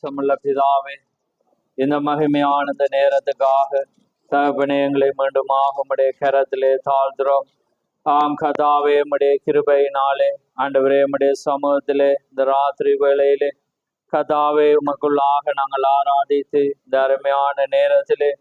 பாசமுள்ள பிதாவே, இந்த மகிமையான இந்த நேரத்துக்காக தகப்பனே எங்களை மீண்டுமாக உம்முடைய கரத்திலே தாழ்த்துறோம். ஆம் கதாவே, உம்முடைய கிருபையினாலே ஆண்டவரே உம்முடைய சமூகத்திலே இந்த ராத்திரி வேளையிலே கதாவே உமக்குள்ளாக நாங்கள் ஆராதித்து இந்த அருமையான நேரத்திலே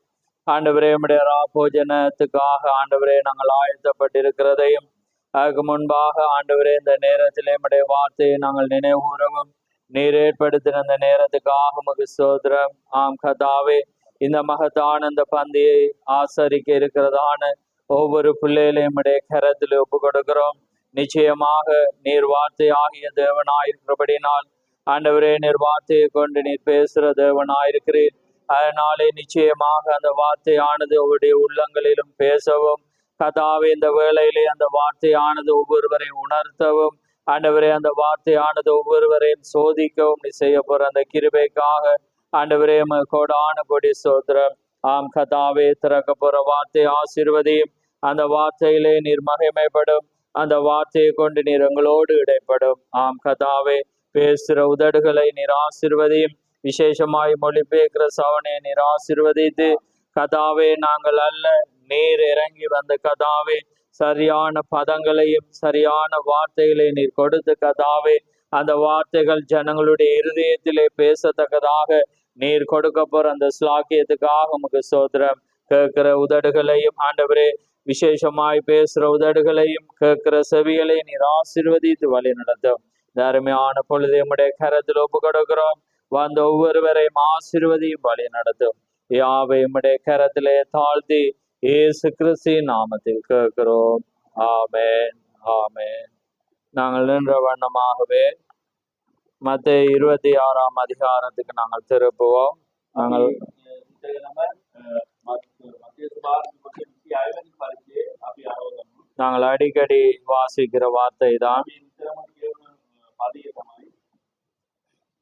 ஆண்டவரே உம்முடைய ராபோஜனத்துக்காக ஆண்டவரே நாங்கள் ஆயத்தப்பட்டிருக்கிறதையும் அதுக்கு முன்பாக ஆண்டவரே இந்த நேரத்திலே உம்முடைய வார்த்தையை நாங்கள் நினைவுறவும் நீர் ஏற்படுத்தின இந்த நேரத்துக்காக உமக்கு ஸ்தோத்திரம். ஆம் கதாவே, இந்த மகத்தான இந்த பந்தியை ஆசரிக்க இருக்கிறதான ஒவ்வொரு பிள்ளைகளையும் உடைய கரத்தில் ஒப்பு கொடுக்கிறோம். நிச்சயமாக நீர் வார்த்தை ஆகிய தேவனாயிருக்கிறபடினால் ஆண்டவரே நீர் வார்த்தையை கொண்டு நீர் பேசுகிற தேவனாயிருக்கிறீர். அதனாலே நிச்சயமாக அந்த வார்த்தையானது ஒவ்வொருடைய உள்ளங்களிலும் பேசவும் கதாவே இந்த வேளையிலே அந்த வார்த்தையானது ஒவ்வொருவரையும் உணர்த்தவும் ஆண்டவரே அந்த வார்த்தையானது ஒவ்வொருவரையும் சோதிக்கவும் நீ செய்ய போற அந்த கிருபைக்காக ஆண்டவரே கோடான கொடி ஸ்தோத்திரம். ஆம் கதாவே, திறக்க போற வார்த்தை ஆசீர்வதியும். அந்த வார்த்தையிலே நீர் மகிமைப்படும். அந்த வார்த்தையை கொண்டு நீர் எங்களோடு இடைப்படும். ஆம் கதாவே, பேசுகிற உதடுகளை நீர் ஆசீர்வதியும். விசேஷமாய் மொழிபெயர்க்கிற சவனை நீர் ஆசீர்வதித்து கதாவே, நாங்கள் அல்ல நீர் இறங்கி வந்த கதாவே சரியான பதங்களையும் சரியான வார்த்தைகளையும் நீர் கொடுத்து கதாவே அந்த வார்த்தைகள் ஜனங்களுடைய இருதயத்திலே பேசத்தக்கதாக நீர் கொடுக்க போற அந்த ஸ்லாக்கியத்துக்காக உமக்கு ஸ்தோத்திரம். கேட்கிற உதடுகளையும் ஆண்டவரே விசேஷமாய் பேசுற உதடுகளையும் கேட்கிற செவிகளையும் நீர் ஆசீர்வதித்து வழி நடத்தும். இந்த அருமையான பொழுது உம்முடைய கரத்தில் ஒப்பு கொடுக்கிறோம். வந்த ஒவ்வொருவரையும் ஆசீர்வதியும் வழி நடத்தும். யாவை உம்முடைய கரத்திலே தாழ்த்தி இயேசு கிறிஸ்து நாமத்தில் கேட்கிறோம். ஆமென், ஆமென். நாங்கள் நின்ற வண்ணமாகவே மத்தேயு 26ஆம் அதிகாரத்துக்கு நாங்கள் திருப்புவோம். நாங்கள் அடிக்கடி வாசிக்கிற வார்த்தை தான்.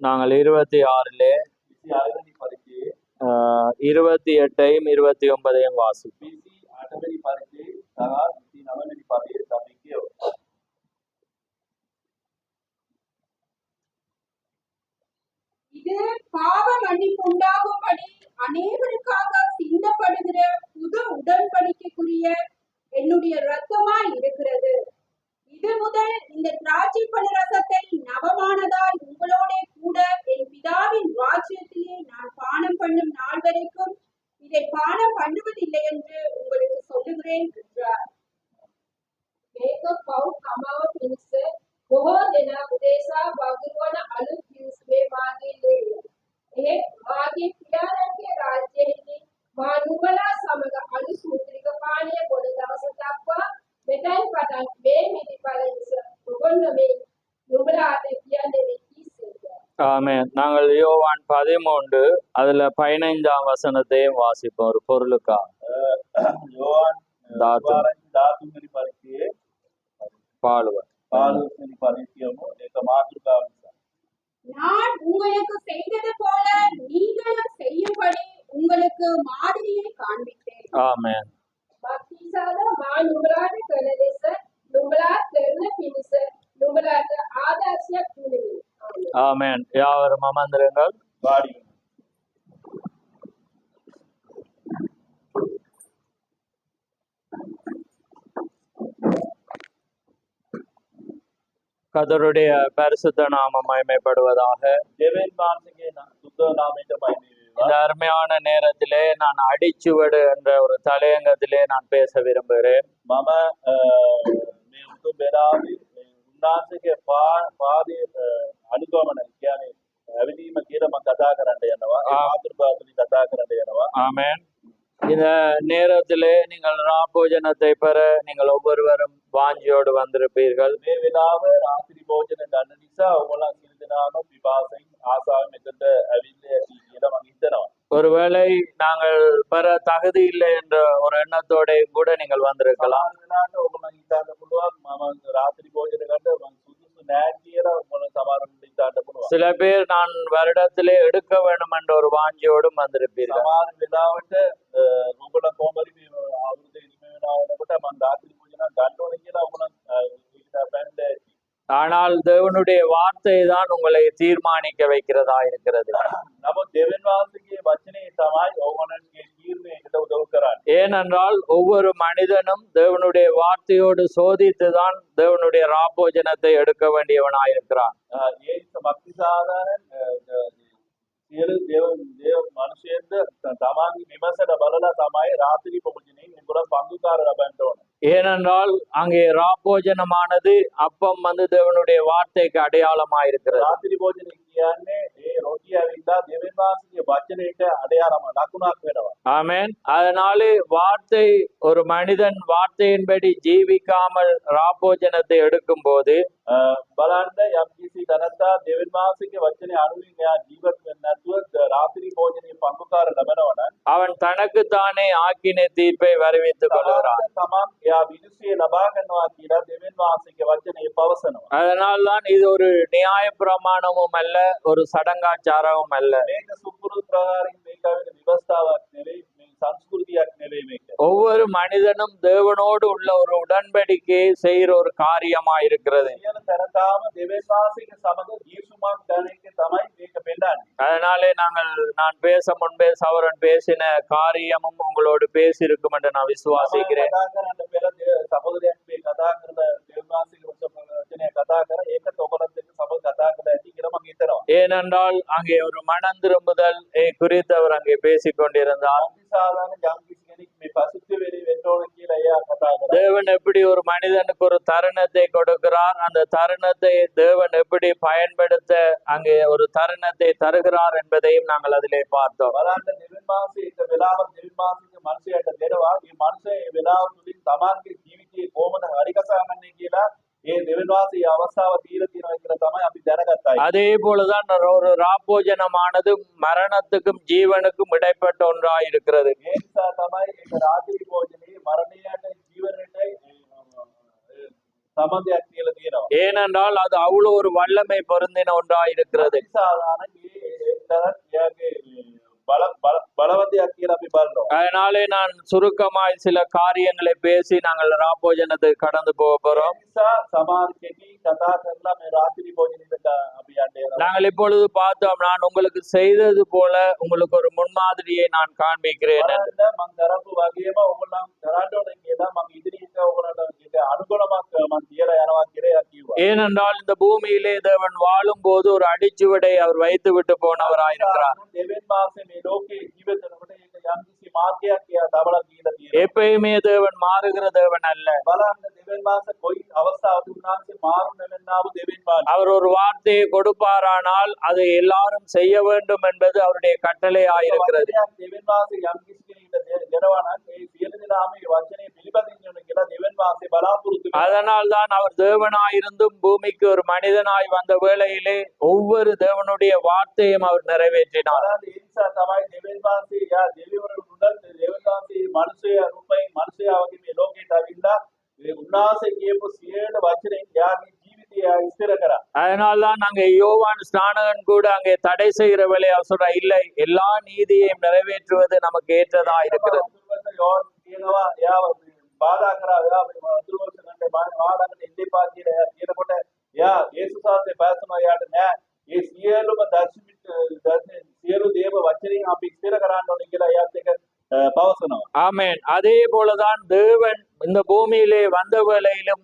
நாங்கள் 26 28 29 வாசிப்போம். இது பாவ மன்னிப்பு உண்டாகும்படி அநேகருக்காக சிந்தப்படுகிற புது உடன்படிக்கைக்குரிய என்னுடைய இரத்தமாய் இருக்கிறது. இது முதல் இந்த திராட்சை பழ ரசத்தை நவமானதாய் உங்களோட கூட என் பிதாவின் ராஜ்யத்திலே நான் பானம் பண்ணும் நாள் வரைக்கும் இதை பானம் பண்ணுவதில்லை என்று உங்களுக்கு சொல்லுகிறேன் என்றார். බොහෝ දෙනා උදෙසා වගුරුවන අලුත් පිරිස්මේ මාගේ ලේය. එහෙත් මාගේ පියාණන්ගේ රාජ්‍යයේදී මා නුඹලා සමග අලුත් මුද්‍රික පානීය බොන දවස දක්වා මෙතෙන් පටන් මේ මිදිපල නිසා ඔබොල්ලෝ නුඹලාට කියන්නේ කීසේද? ஆமென். நாங்கள் யோவான் 13 அதுல 15ஆம் வசனத்தையும் வாசிப்போம் ஒரு பொருளுக்கா. யோவான் தாத்துமரி பரிசியே பாலுவர் நான் உங்களுக்கு செய்தது போல நீங்களும் செய்யும்படி உங்களுக்கு மாதிரியை காண்பித்தேன். ஆமென். பக்திசால மான் உங்களாட கலதேச உங்களா தெருன பினிச உங்களாட ஆதாசிய துணி. ஆமென். யாவரும் அமர்ந்திருங்கள். வாடி கர்த்தருடைய பரிசுத்த நாமம் மகிமைப்படுவதாக. இந்த அருமையான நேரத்திலே நான் அடிச்சுவடு என்ற ஒரு தலையங்கத்திலே நான் பேச விரும்புகிறேன். ஆமென். இந்த நேரத்திலே நீங்கள் ராபோஜனத்தை பெற நீங்கள் ஒவ்வொருவரும் வாஞ்சியோடு வந்திருப்பீர்கள். ஒருவேளை நாங்கள் பெற தகுதி இல்லை என்ற ஒரு எண்ணத்தோட கூட நீங்கள் வந்திருக்கலாம். சில பேர் நான் வருடத்திலே எடுக்க வேண்டும் என்ற ஒரு வாஞ்சியோடும் வந்திருப்பீர்கள். ஆனால் தேவனுடைய வார்த்தை தான் உங்களை தீர்மானிக்க வைக்கிறதா இருக்கிறது. නමුත් දෙවියන් වහන්සේගේ වචනේ තමයි ඕගොල්ලන්ගේ තීරණයකට උදව් කරන්නේ. ஏனென்றால் ஒவ்வொரு மனிதனும் தேவனுடைய வார்த்தையோடு சோதித்துதான் தேவனுடைய ராப்போஜனத்தை எடுக்க வேண்டியவனாயிருக்கிறான். ඒ සමක්තිසාධාරණ සියලු දේව මිනිසෙන්ද තමන්ගේ විමසට බලලා තමයි රාත්‍රී භෝජනේ උගුර පංගුකාර ලබන්න ඕන. ஏனென்றால் அங்கே ராப்போஜனமானது அப்பம் தேவனுடைய வார்த்தைக்கு அடையாளமாயிருக்கிறது. රාත්‍රී භෝජනේ කියන්නේ ඒ රොටිය ඇවිල්ලා දෙවියන් වහන්සේගේ වචනයට අඩයාලම ලකුණක් වෙනවා. ஆமென். அதனாலே வார்த்தை ஒரு மனிதன் வார்த்தையின்படி ஜீவிக்காமல் ராப்போஜனத்தை எடுக்கும் போது බලන්න යම් කිසි තැනත්තා දෙවියන් වහන්සේගේ වචනේ අනුවින් එයා ජීවත් වෙන්නේ නැතුව රාත්‍රී භෝජනේ පංගුකාර ලබනවා නම් அவன் தனக்குத்தானே ஆக்கினை தீர்ப்பை வருவித்துக் கொள்கிறான். තමන් එයා විදුසිය ලබා ගන්නවා කියලා දෙවියන් වහන්සේගේ වචනේ පවසනවා. அதனால்தான் இது ஒரு நியாய பிரமாணமும் அல்ல, ஒரு சடங்காச்சாரமும் அல்ல. මේක සුපුරුදු ප්‍රකාරයෙන් මේක වෙන විවස්ථාවක් නෙවෙයි, මේ සංස්කෘතියක් නෙවෙයි මේක. ஒவ்வொரு மனிதனும் தேவனோடு உள்ள ஒரு உடன்படிக்கையை செய்கிற ஒரு காரியமா இருக்கிறது. සියලු තැනතාවම දෙවියන් වහන්සේගේ සමග ජීසුමත් කරන එක තමයි මේක පෙන්නන්නේ. அதனாலே நான் பேச முன்பே சவரன் பேசின காரியமும் உங்களோடு பேசியிருக்கும் என்று நான் விசுவாசிக்கிறேன். කතා කරන්න පෙර සහෝදරයන් මේ කතා කරන දෙවියන් වහන්සේගේ වචනේ කතා කර ඒකත් ඔයගොල්ලන්ත් එක්ක සමග කතා කරලා ඇති කියලා මම හිතනවා. ஏனென்றால் அங்கே ஒரு மனம் திரும்புதல் குறித்து அவர் அங்கே பேசிக் கொண்டிருந்தார். සාධාරණ යම් කිසි කෙනෙක් මේ පසුත්ව වෙරි වෙන්න ඕන කියලා එයා කතා කරා. தேவன் எப்படி ஒரு மனிதனுக்கு ஒரு தருணத்தை கொடுக்கிறார், அந்த தருணத்தை தேவன் எப்படி பயன்படுத்த அங்கே ஒரு தருணத்தை தருகிறார் என்பதையும் நாங்கள் அதிலே பார்த்தோம். බලන්න දෙවියන් වහන්සේ එක වෙලාවක් දෙවියන් වහන්සේගේ මනුස්සයාට දෙනවා. මේ මනුස්සයා ඒ වෙලාව තුලින් තමන්ගේ ජීවිතේ කොහොමද හරි කසාගන්නේ කියලා ඒ දෙවියන් වහන්සේ අවස්ථාව දීලා තියෙනවා කියලා තමයි අපි දැනගත්තා. அதே போலதான் ஒரு ராப்போஜனமானது மரணத்துக்கும் ஜீவனுக்கும் இடைப்பட்ட ஒன்றாய் இருக்கிறது. ඒ නිසා තමයි ඒක රාත්‍රී භෝජනේ මරණයට ජීවනයටයි සම්බන්ධයක් කියලා තියෙනවා. ஏனென்றால் அது அவ்வளவு ஒரு வல்லமை பொருந்தின ஒன்றாய் இருக்கிறது. සාධාරණ එයාගේ බලවදයක් කියලා අපි බලනවා. அதனாலே நான் சுருக்கமாய் சில காரியங்களை பேசி நாங்கள் ராப்போஜனத்துக்கு கடந்து போக போறோம். ඒ නිසා සමහර කෙටි කතා කරලා මේ රාත්‍රී භෝජනෙට අපි යන්නේ. நாங்கள் இப்பொழுது பார்த்தோம், நான் உங்களுக்கு செய்தது போல உங்களுக்கு ஒரு முன்மாதிரியை நான் காண்பிக்கிறேன். මම කරපු වගේම ඔයගොල්ලන් කරන්න ඕනේ කියලා මම ඉදිරියට ඔයගොල්ලන්ට ඒක අනුගමනයක් මම තියලා යනවා කියලා කිව්වා. ஏனென்றால் இந்த பூமியிலே தேவன் வாழும் போது ஒரு அடிச்சுவடை அவர் வைத்து விட்டு போனவராயிருக்கிறார். දෙවියන් වහන්සේ මේ ලෝකේ ජීවිත කරනකොට ඒක යම් කිසි මාර්ගයක් කියලා තබලා දීලා තියෙනවා. எப்பயுமே தேவன் மாறுகிற தேவன் அல்ல. බලන්න දෙවියන් වහන්සේ කොයි අවස්ථාවකදී උන්වහන්සේ මාරු නෙවෙන්නාව දෙවියන් වහන්සේ. அவர் ஒரு வார்த்தையை கொடுப்பாரானால் அதை எல்லாரும் செய்ய வேண்டும் என்பது அவருடைய கட்டளையாயிருக்கிறது. දෙවියන් වහන්සේ යම් කිසි කෙනෙකුට දෙනවා නම් ඒ සියලු දෙනාම මේ වචනේ පිළිපදින්න ඕන කියලා දෙවියන් වහන්සේ බලාපොරොත්තු වෙනවා. அதனால் தான் அவர் தேவனாயிருந்தும் பூமிக்கு ஒரு மனிதனாய் வந்த வேளையிலே ஒவ்வொரு தேவனுடைய வார்த்தையும் அவர் நிறைவேற்றினார். බලන්න ඒ නිසා තමයි දෙවියන් වහන්සේ යා දෙවිවරුන් උඩට දෙවියන් වහන්සේ මනුෂ්‍යයා රූපයෙන් මනුෂ්‍යයා වගේ මේ ලෝකයට අවිල්ලා මේ උන්වහන්සේ කියපු සියලු වචනෙන් යාගේ ජීවිතය ඉස්තර කරා. அதனால் தான் அங்கே யோவான் ஸ்நானகன் கூட அங்கே தடை செய்கிற வேலை அவர் சொல்ற இல்லை, எல்லா நீதியையும் நிறைவேற்றுவது நமக்கு ஏற்றதா இருக்கிறது. කියනවා එයාව බාධා කරා. එයා මේ අතුරුවස ගන්න බාධාකට ඉඳිපා කියලා එයා කියනකොට එයා යේසුස් වහන්සේ පැවසුනා එයාට නෑ මේ සියලුම දර්ශන සියලු දේව වචනින් අපි ඉස්තර කරන්න ඕනේ කියලා එයාත් එක පවසනවා. ஆமென். அதே போலதான் தேவன் இந்த பூமியிலே வந்த வேளையிலும்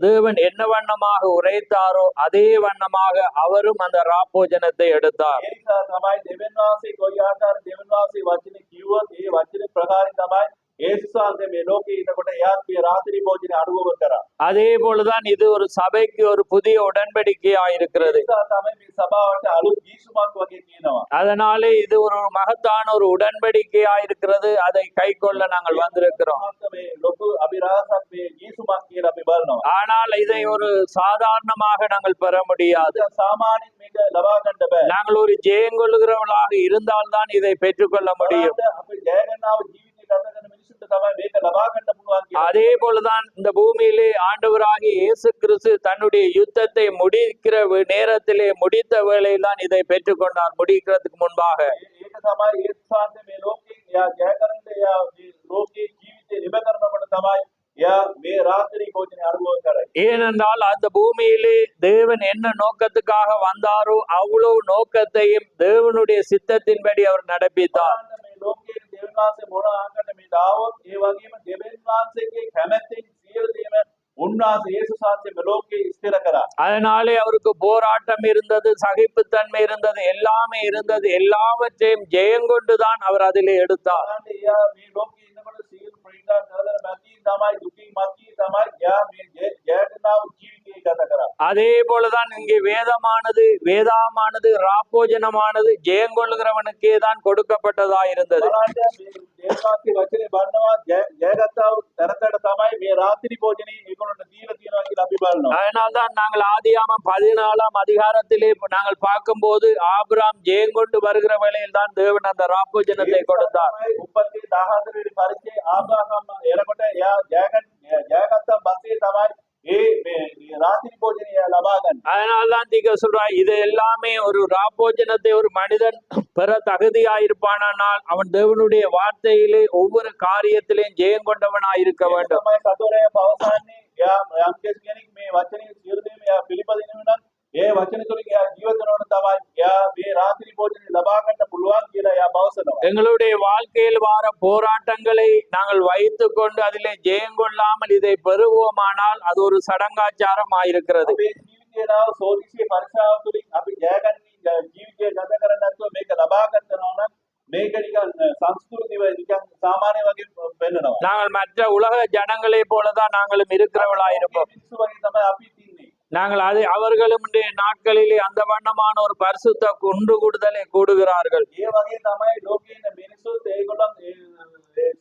தேவன் என்ன வண்ணமாக உரைத்தாரோ அதே வண்ணமாக அவரும் அந்த ராப்போஜனத்தை எடுத்தார். ඒ නිසා තමයි දෙවියන් වහන්සේ කොයි ආකාර දෙවියන් වහන්සේ වචනේ කිව්වොත් ඒ වචනේ ප්‍රකාරයෙන් තමයි යේසුස් වහන්සේ මේ ලෝකේ ඉන්නකොට එයාත් මේ රාත්‍රී භෝජනේ අනුභව කරා. அதே போலதான் இது ஒரு சபைக்கு ஒரு புதிய உடன்படிக்கையா இருக்கிறது. ඒ නිසා තමයි මේ සභාවට අලුත් ජීසුමක් වගේ කියනවා. அதனாலே இது ஒரு மகத்தான ஒரு உடன்படிக்கையா இருக்கிறது. அதை கைக்கொள்ள நாங்கள் வந்திருக்கிறோம். මේ ලොකු අභිරහසක් මේ ජීසුමක් කියලා අපි බලනවා. ஆனால் இதை ஒரு சாதாரணமாக நாங்கள் பெற முடியாது. සාමාන්‍යයෙන් මේක ලබා ගන්න බෑ. நாங்கள் ஒரு ஜெயங்கொள்ளுகிறவர்களாக இருந்தால்தான் இதை பெற்றுக்கொள்ள முடியும். අපි ජය ගන්නව ජීවිතය ගත කරන මිනිසුන්ට තමයි මේක ලබා ගන්න පුළුවන් කියන්නේ. அதே போலதான் இந்த பூமியிலே ஆண்டவராகிய இயேசு கிறிஸ்து தன்னுடைய யுத்தத்தை முடிக்கிற நேரத்திலே முடித்த வேளையில்தான் இதை பெற்றுக்கொண்டார், முடிக்கிறதுக்கு முன்பாக. ඒක තමයි යේසුස් වහන්සේ මේ ලෝකේ එයා ජය කරන්න එයා මේ ලෝකේ ජීවිතේ නිබ කරනකොට තමයි या मे रात्रि भोजने अनुभव करे ஏனென்றால் அந்த பூமியிலே தேவன் என்ன நோக்கத்துக்காக வந்தாரோ அவ்வளவு நோக்கத்தையும் தேவனுடைய சித்தத்தின்படி அவர் நடப்பித்தார். බලන්න මේ ලෝකයේ දෙවියන් වහන්සේ මොන ආකාරයට මේ දාවොත් ඒ වගේම දෙවියන් වහන්සේගේ කැමැත්තෙන් සියලු දේම උන්වහන්සේ යේසුස් වහන්සේ මේ ලෝකයේ ස්ථිර කරා. அதனாலே அவருக்கு போராட்டம் இருந்தது, சகிப்புத்தன்மை இருந்தது, எல்லாமே இருந்தது. எல்லாவற்றையும் ஜெயங்கொண்டுதான் அவர் அதிலே எடுத்தார். බලන්න එයා මේ ලෝකයේ ඉන්නකොට සියලු ප්‍රීණා කරදර මැදින් තමයි දුකින් මැදින් තමයි එයා මේ ජයග්‍රහණව ජීවිතය ගත කරා. அதே போலதான் இங்கே வேதாமானது ராப்போஜனமானது ஜெயங்கொள்கிறவனுக்கே தான் கொடுக்கப்பட்டதா இருந்தது. බලන්න මේ දේවවාක්‍ය වචනේ බලනවා ජයගත්තව තරතට තමයි මේ රාත්‍රී භෝජනේ ඒගොල්ලන්ට දීලා තියෙනවා කියලා අපි බලනවා. அதனால்தான் நாங்கள் ஆதியாகமம் 14ஆம் அதிகாரத்திலே நாங்கள் பார்க்கும்போது ஆபிரகாம் ஜெயங்கொண்டு வருகிற வேளையில் தான் தேவன் அந்த ராப்போஜனத்தை கொடுத்தார். උපත්ති 14 වෙනි පරිච්ඡේදයේ ආබ්‍රහම් එරකොට එයා ජයගත්ත පස්සේ තමයි මේ ராத்திரி භෝජනය ලබා ගන්න. அதனால்தான் தீக சொல்றாய், இது எல்லாமே ஒரு ராப்போஜனத்தை ஒரு மனிதன் பெற தகுதியாயிருப்பானால் அவன் தேவனுடைய வார்த்தையிலே ஒவ்வொரு காரியத்திலையும் ஜெயம் கொண்டவனாய் இருக்க வேண்டும். තමයි සතරේ පවසන්නේ එයා යම් කෙනෙක් මේ වචනේ සියලු දේම එයා පිළිපදිනවා නම් ඒ වචන තුලින් එයා ජීවත් වෙනවන තමයි එයා මේ ராத்திரி භෝජනේ ලබා ගන්න පුළුවන් කියලා එයා පවසනවා. எங்களுடைய வாழ்க்கையில் வார போராட்டங்களை நாங்கள் வைத்துக் கொண்டு அதிலே ஜெயம் கொள்ளாமல் இதை பெறுவோமானால் அது ஒரு சடங்காச்சாரம் ஆயிருக்கிறது. අපේ ජීවිතේනාව සෝදිසියේ පරිසාව තුලින් අපි ජයගන්නේ ජීවිතය ගත කරන්නේ නැතුව මේක ලබා ගන්නවා නම් මේක නිකන් සංස්කෘතිව නිකන් සාමාන්‍ය වගේ වෙන්නනවා. நாங்கள் மற்ற உலக ஜனங்களை போலதான் நாங்களும் இருக்கிறவர்களாய் இருப்போம். මිනිස්සු වගේ තමයි අපි තින්නේ. நாங்கள் அவர்களும் நாட்களிலே அந்த வண்ணமான ஒரு பரிசுத்த ஒன்று கூடுதலை கூடுகிறார்கள். ඒ වගේ තමයි ලෝකයේ ඉන්න මිනිස්සුත් ඒගොල්ලන්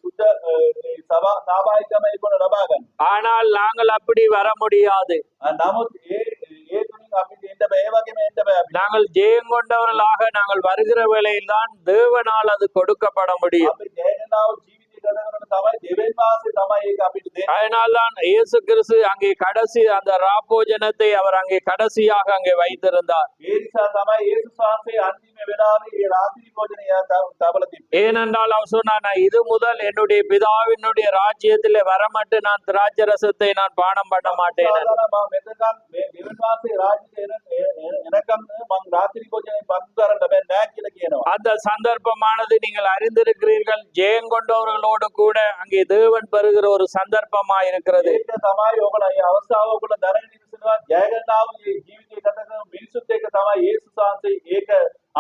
සුද්ධ සභායිකම ඒගොල්ලෝ ලබා ගන්න. ஆனால் நாங்கள் அப்படி வர முடியாது. නමුත් ඒ තුලින් අපිට එන්න බෑ. ඒ වගේම එන්න බෑ අපිට. நாங்கள் ஜெயம் கொண்டவர்களாக நாங்கள் வருகிற வேளையில் தான் தேவனால் அது கொடுக்கப்பட முடியும். අපි ජයගන්නාව ජීවිතය ගත කරන තමයි දෙවියන් වහන්සේ තමයි ඒක අපිට දෙන්නේ. அதனால்தான் இயேசு கிறிஸ்து அங்கே கடைசி அந்த ராப்போஜனத்தை அவர் அங்கே கடைசியாக அங்கே வைத்திருந்தார். ඒ නිසා තමයි යේසුස් වහන්සේ අන්තිම වෙලාවේ මේ රාත්‍රී භෝජනය තබල තිබ්බේ. ஏனென்றால் அவர் சொன்னார், நான் இது முதல் என்னுடைய பிதாவினுடைய ராஜ்யத்திலே வரமட்டு நான் திராட்சை ரசத்தை நான் பானம் பண்ண மாட்டேன். මම මෙතකන් මේ දෙවියන් වහන්සේ රාජ්‍යයට එනකම් මම රාත්‍රී භෝජනය පන්තු කරන්න බෑ නෑ කියලා කියනවා. அந்த சந்தர்ப்பமானது நீங்கள் அறிந்திருக்கிறீர்கள், ஜெயம் கொண்டவர்களோடு கூட அங்கே தேவன் பெறுகிற ஒரு சந்தர்ப்பமா இருக்கிறது. ඒක තමයි ඔයගොල්ලෝ මේ අවස්ථාව ඔයගොල්ලෝ දරගෙන ඉඳලා ජයගන්නාව ජීවිතය ගත කරන මිනිසුත් එක්ක තමයි යේසුස් වහන්සේ ඒක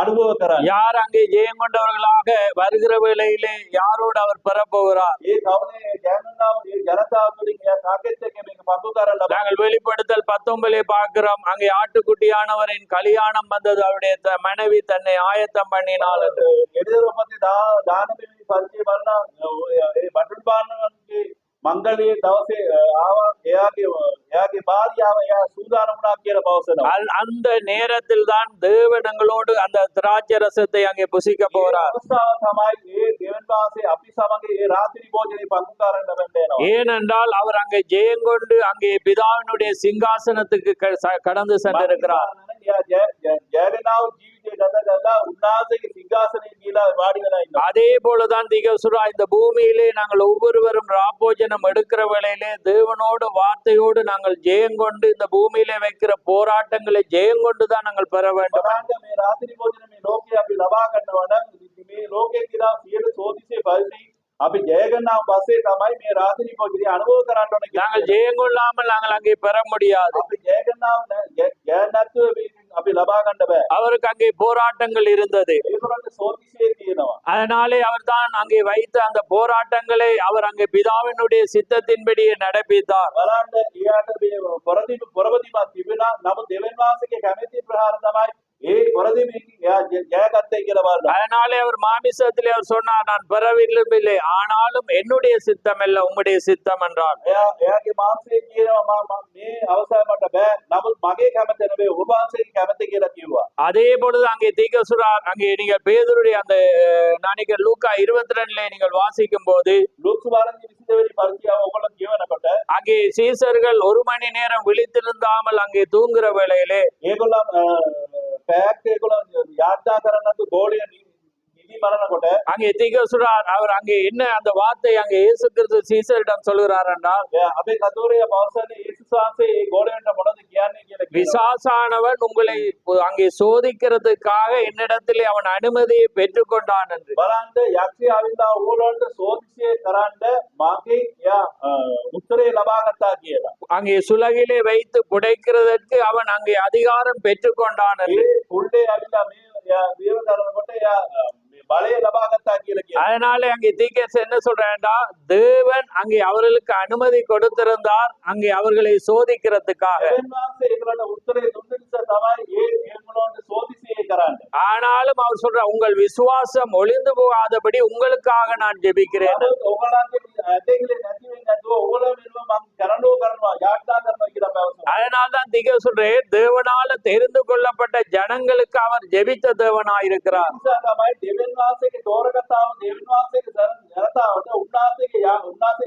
අනුභව කරන්නේ. யார் அங்கே ஜெயம் கொண்டவர்களாக வருகிற வேளையிலே யாரோடு அவர் பெறப்போகிறார்? ඒ කවුනේ ජයගන්නාව මේ ජනතාව තුලින් එයා කාගෙත් එක්ක මේක පන්තු කරලා நாங்கள் வெளிப்படுத்தல் 19 பார்க்கிறோம், அங்கே ஆட்டுக்குட்டியானவரின் கல்யாணம் வந்தது, அவருடைய மனைவி தன்னை ஆயத்தம் பண்ணினாள் என்று. එදිරොපති දානමේ පරිචය බලන ඒ බටුල් පානන්ගේ මංගලයේ දවසේ ආවා එයාගේ භාර්යාව එයා සූදානම් වුණා කියලා පවසනවා. அந்த நேரத்தில் தான் தேவன் எங்களோடு அந்த திராட்சை ரசத்தை அங்கே புசிக்க போறார். අවස්ථාව තමයි මේ දෙවියන් වහන්සේ අපි සමග මේ රාත්‍රී භෝජනේ පන්තු කරන්න වෙනවා. ஏனென்றால் அவர் அங்கே ஜெயம் கொண்டு அங்கே பிதாவினுடைய சிங்காசனத்துக்கு கடந்து சென்றிருக்கிறார். එයා ජයගන්නාව ජීවිතය ගත කරලා උන්වහන්සේගේ සිංහාසනයේ ගිහලා වාඩි වෙලා ඉන්නවා. அதே போலதான் திகசுரா இந்த பூமியிலே நாங்கள் ஒவ்வொருவரும் ராப்போஜனம் எடுக்கிற வேளையிலே தேவனோடு வார்த்தையோடு நாங்கள் ஜெயம் கொண்டு இந்த பூமியிலே வைக்கிற போராட்டங்களை ஜெயம் கொண்டுதான் நாங்கள் பெற வேண்டும். බලන්න මේ රාත්‍රී භෝජනේ මේ ලෝකේ අපි ලබා ගන්නවා නම් මේ ලෝකයේ කියලා සියලු සෝදිසේ පරිදි අපි ජයගන්නාව පස්සේ තමයි මේ රාත්‍රී භෝජනේ අනුභව කරන්න ඕනේ. நாங்கள் ஜெயம் கொள்ளாமல் நாங்கள் அங்கே பெற முடியாது. අපි ජයගන්නාව ජයනත්ව අපි ලබා ගන්න බෑ. அவருக்கு அங்கே போராட்டங்கள் இருந்தது. ඒගොල්ලන්ට සෝදිසේ තියෙනවා. அதனாலே அவர் தான் அங்கே வைத்த அந்த போராட்டங்களை அவர் அங்கே பிதாவினுடைய சித்தத்தின்படி நடப்பித்தார். බලන්න එයාට මේ පොරබදිමක් තිබුණා. නමුත් දෙවියන් වහන්සේගේ කැමැති ප්‍රහාර තමයි ඒ පොරදිමකින් එයා ජයගත්තයි කියලා බලන්න. அதனாலே அவர் மாமிசத்திலே அவர் சொன்னார், நான் பெறவில்லை, ஆனாலும் என்னுடைய சித்தம் அல்ல உம்முடைய சித்தம் என்றார். එයාගේ මාංශයේ කියනවා මම මේ අවසාන මට බෑ. නමුත් මගේ කැමැත්ත නෙවෙයි ඔබ වහන්සේගේ කැමැත්ත කියලා කිව්වා. அதே பொழுது அங்கே தீகசுரார் அங்கே நீங்கள் பேதுருடைய அந்த நானிகள் லூக்கா 22 நீங்கள் வாசிக்கும் போது ලුක්ස් වාරන්ගේ 22 වෙනි පරිච්ඡේදය ඔයගොල්ලෝ කියවනකොට அங்கே சீசர்கள் 1 மணி நேரம் விழித்திருந்தாமல் அங்கே தூங்குற வேளையிலே ඒගොල්ලෝ පැයක් ඒගොල්ලෝ යාත්‍රා කරන්නත් ගෝලිය නිදි බලනකොට அங்கே தீர்க்கதரிசியார் அவர் அங்கே என்ன அந்த வார்த்தை அங்கே இயேசு கிறிஸ்து சீசரிடம் சொல்கிறார் என்றால், අපේ කතෝරය පවසන්නේ යේසුස් වහන්සේ ඒ ගෝලයන්ට මොනවද කියන්නේ කියලා කියනවා. பிசாசானவன் உங்களை அங்கே சோதிக்கிறதுக்காக என்னிடத்திலே அவன் அனுமதியை பெற்றுக்கொண்டான் என்று. බලන්න යක්ෂයා ආවිලා ඕගොල්ලන්ට සෝදිසිය කරන්න මාගේ එයා උත්තරේ ලබා ගත්තා කියලා. அங்கே சுலகிலே வைத்து புடைக்கிறதற்கு அவன் அங்கே அதிகாரம் பெற்றுக்கொண்டான் என்று. ඒ කුල්ලේ ආවිලා මේ එයා දේව කරනකොට එයා මේ බලය ලබා ගත්තා කියලා කියනවා. அதனாலே அங்கே தீர்க்கதரிசி என்ன சொல்றேன்டா, தேவன் அங்கே அவர்களுக்கு அனுமதி கொடுத்திருந்தார் அங்கே அவர்களை சோதிக்கிறதுக்காக. දෙවියන් වහන්සේ ඒගොල්ලන්ට උත්තරේ දුන්න නිසා තමයි ඒගොල්ලන්ට සෝදිසිය කරන්නේ. ஆனாலும் அவர் சொல்ற, உங்கள் விசுவாசம் ஒளிந்து போகாதபடி உங்களுக்காக நான் ஜெபிக்கிறேன். නමුත් ඕගොල්ලන්ගේ ඇදහිලි නැති වෙන්නේ නැතුව ඕගොල්ලෝ වෙනුව මම කරඬුව කරනවා යාඥා කරනවා කියලා පැවසුවා. அதனால்தான் திக சொல்றேன், தேவனால தெரிந்து கொள்ளப்பட்ட ஜனங்களுக்கு அவர் ஜெபித்த தேவனாயிருக்கிறார். නිසා තමයි දෙවියන් වහන්සේගේ තෝරගතාව දෙවියන් වහන්සේගේ ජනතාවට උන්වහන්සේ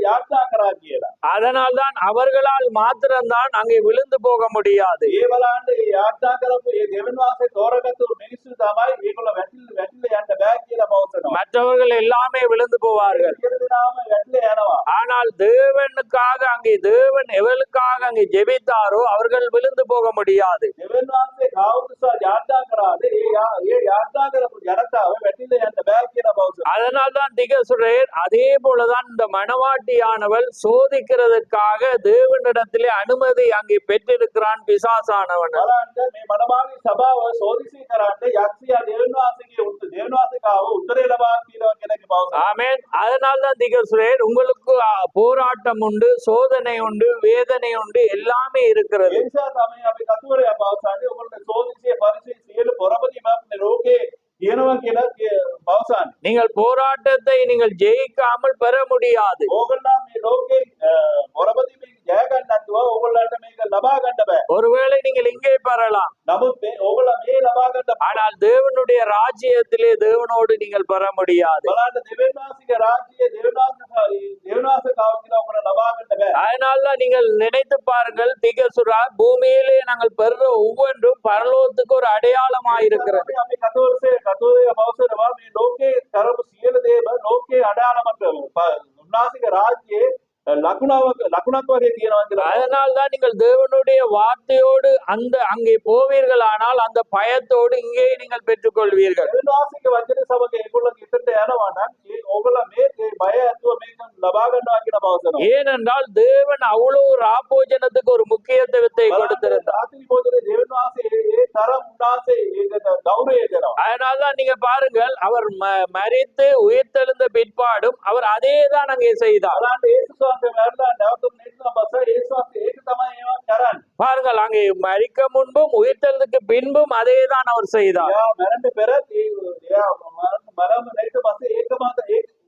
යාඥා කරා කියලා. அதனால்தான் அவர்களால் மாத்திரம்தான் அங்கே விழுந்து போக முடியாது. ඒ බලන්න ඒ යාඥා කරපු ඒ දෙවියන් වහන්සේ තෝරගත්තු මිනිස්සු තමයි ඒගොල්ලෝ වැටිලා යන්න බෑ කියලා පවසනවා. மற்றவர்கள் எல்லாமே விழுந்து போவார்கள். ඉතිරිනාම වැටිලා යනවා. ஆனால் தேவனுக்காக அங்கே தேவன் எவர்களுக்காக அங்கே ஜெபித்தாரோ அவர்கள் விழுந்து போக முடியாது. දෙවියන් වහන්සේ කාවුසා යාඥා කරාද ඒ යාඥා කරපු ජනතාව වැටිලා යන්න බෑ කියලා පවසනවා. அதனால்தான் திக சொல்றேன், அதே போலதான் இந்த மணவாட்டியானவள் சோதிக்கிறதுக்காக தேவனிடத்திலே அனுமதி அங்கே பெற்றிருக்கிறான் பிசாசானவன். බලන්න මේ මනමාලී සභාව සෝදිසී කරන්න යක්ෂයා දෙවියන් වහන්සේගේ දෙවියන් වහන්සේකාව උත්තරේ ලබා කියලා කෙනෙක් පවසනවා. ஆமென். அதனால்தான் திக சொல்றேன், உங்களுக்கு போராட்டம் உண்டு, சோதனை உண்டு, வேதனை உண்டு, எல்லாமே இருக்கிறது. ඒ නිසා තමයි අපි කතුවරයා පවසන්නේ ඔයගොල්ලෝ සෝදිසිය පරිසී සියලු පොරබදීම මේ රෝගේ කියනවා කියලා පවසන්නේ. நீங்கள் போராட்டத்தை நீங்கள் ஜெயிக்காமல் பெற முடியாது. ඕගොල්ලෝ මේ ලෝකේ පොරබදීම ජය ගන්න නැතුව ඕගොල්ලන්ට මේක ලබා ගන්න බෑ. ஒருவேளை நீங்கள் இங்கே பெறலாம், නමුත් මේ ඕගොල්ලෝ මේ ලබා ගන්න ஆனால் தேவனுடைய ராஜ்யத்திலே தேவனோடு நீங்கள் பெற முடியாது. බලන්න දෙවියන් වහන්සේගේ රාජ්‍යයේ දෙවියන් වහන්සේකාව කියලා ඔයගොල්ලෝ ලබා ගන්න බෑ. அதனால்தான் நீங்கள் நினைத்து பாருங்கள், திகசுரா பூமியிலே நாங்கள் பெறுற ஒவ்வொன்றும் பரலோகத்துக்கு ஒரு அடையாளமாயிருக்கிறது. අපි කතෝලික පවසනවා මේ ලෝකේ කරපු සියලු දේම ලෝකේ අඩාලමක් උන්වහන්සේගේ රාජ්‍යයේ ලකුණක් වගේ තියෙනවා කියලා. அதனால்தான் நீங்கள் தேவனுடைய வார்த்தையோடு அந்த அங்கே போவீர்களானால் அந்த பயத்தோடு இங்கே நீங்கள் பெற்றுக்கொள்வீர்கள். දෙවියන් වහන්සේගේ වචනේ සමග ඒගොල්ලෝ ඉස්සරට යනවා නම් ඒ ඕගොල්ලෝ මේ බය ඇතුව මේක ලබා ගන්නවා කියලා පවසනවා. ஏனென்றால் தேவன் அவ்வளவு ராப்போஜனத்துக்கு ஒரு முக்கியத்துவத்தை கொடுத்திருந்தார். රාත්‍රී භෝජනේ දෙවියන් වහන්සේ ඒ තරම් උන්වහන්සේ ඒකට ගෞරවය දෙනවා. அதனால்தான் நீங்க பாருங்கள், அவர் மரித்து உயிர்த்தெழுந்த பிற்பாடும் அவர் அதே தான் அங்கே செய்தார். බලන්න යේසුස් වහන්සේ මරලා නැවතුම් නිරුණ බස යේසුස් වහන්සේ ඒක තමයි ඒවා කරන්නේ. பாருங்கள், அங்கே மரிக்க முன்பும் உயிர்த்தெழுந்ததுக்கு பின்பும் அதே தான் அவர் செய்தார். එයා මරන්න පෙර එයා මරන්න නැති පස්සේ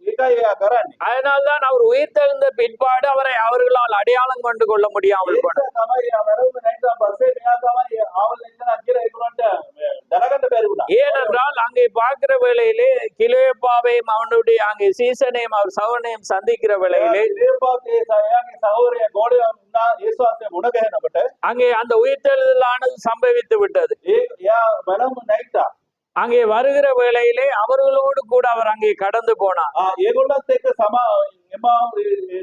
ඒකයි එයා කරන්නේ. அதனால்தான் அவர் உயிர்த்தெழுந்த பிற்பாடு அவரை அவர்களால் அடையாளம் கொண்டு கொள்ள முடியாமல் போனார். ඒක තමයි එයා මරන්න නැති පස්සේ මෙයා තමයි ආවල් ඉඳලා කියලා ඒගොල්ලන්ට දැනගන්න බැරි වුණා. ஏனென்றால் அங்கே பார்க்கிற வேளையிலே கிலோப்பாவையும் அவனுடைய அங்கே சீசனையும் அவர் சவனையும் சந்திக்கிற வேளையிலே දේවපාතේ එයාගේ සහෝදරයා ගෝඩයා වුණා යේසුස් වහන්සේ මුණ ගැහෙනකොට அங்கே அந்த உயிர்த்தெழுதலானது சம்பவித்து விட்டது. එයා මරන්න නැයිතා. அங்கே வருகிற வேளையிலே அவர்களோடு கூட அவர் அங்கே கடந்து போனார். ඒගොල්ලන්ත් එක්ක එමා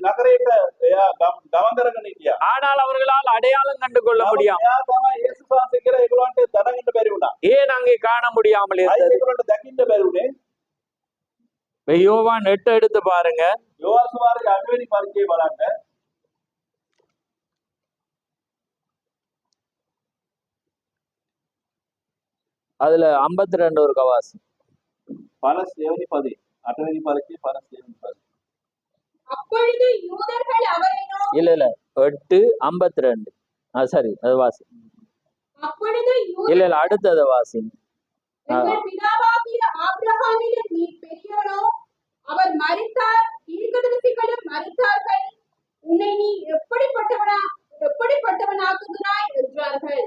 නගරයට එයා ගමන් කරගෙන හිටියා. ஆனால் அவர்களால் அடையாளம் கண்டு கொள்ள முடியாமல், එයා තමයි යේසුස් වහන්සේ කියලා ඒගොල්ලන්ට දැනගන්න බැරි වුණා. ஏன் அங்கே காண முடியாமல் අයි இருந்தது? ඒගොල්ලන්ට දකින්න බැරි උනේ. யோவான் 8 எடுத்து பாருங்க. යෝහන් සුවාර්ය 8 වෙනි පරිච්ඡේදය බලන්න. அதுல 52 ஒரு கவாசி. 57 වෙනි පදේ 8 වෙනි පරිච්ඡේදය 57 වෙනි පදේ. அப்பொழுது யூதர்கள் அவரை நோக்கி, இல்ல 8:52. சரி, அது வாசி. அப்பொழுது இல்ல அடுத்தது வாசி. எங்கள் பிதாவாகிய ஆபிரகாமிலும் நீ பெரியவனோ, அவர் மரித்தார், தீர்க்கதரிசிகளும் மரித்தார்கள், உன்னை நீ எப்படிப்பட்டவனாக்குகிறாய் என்றார்கள்.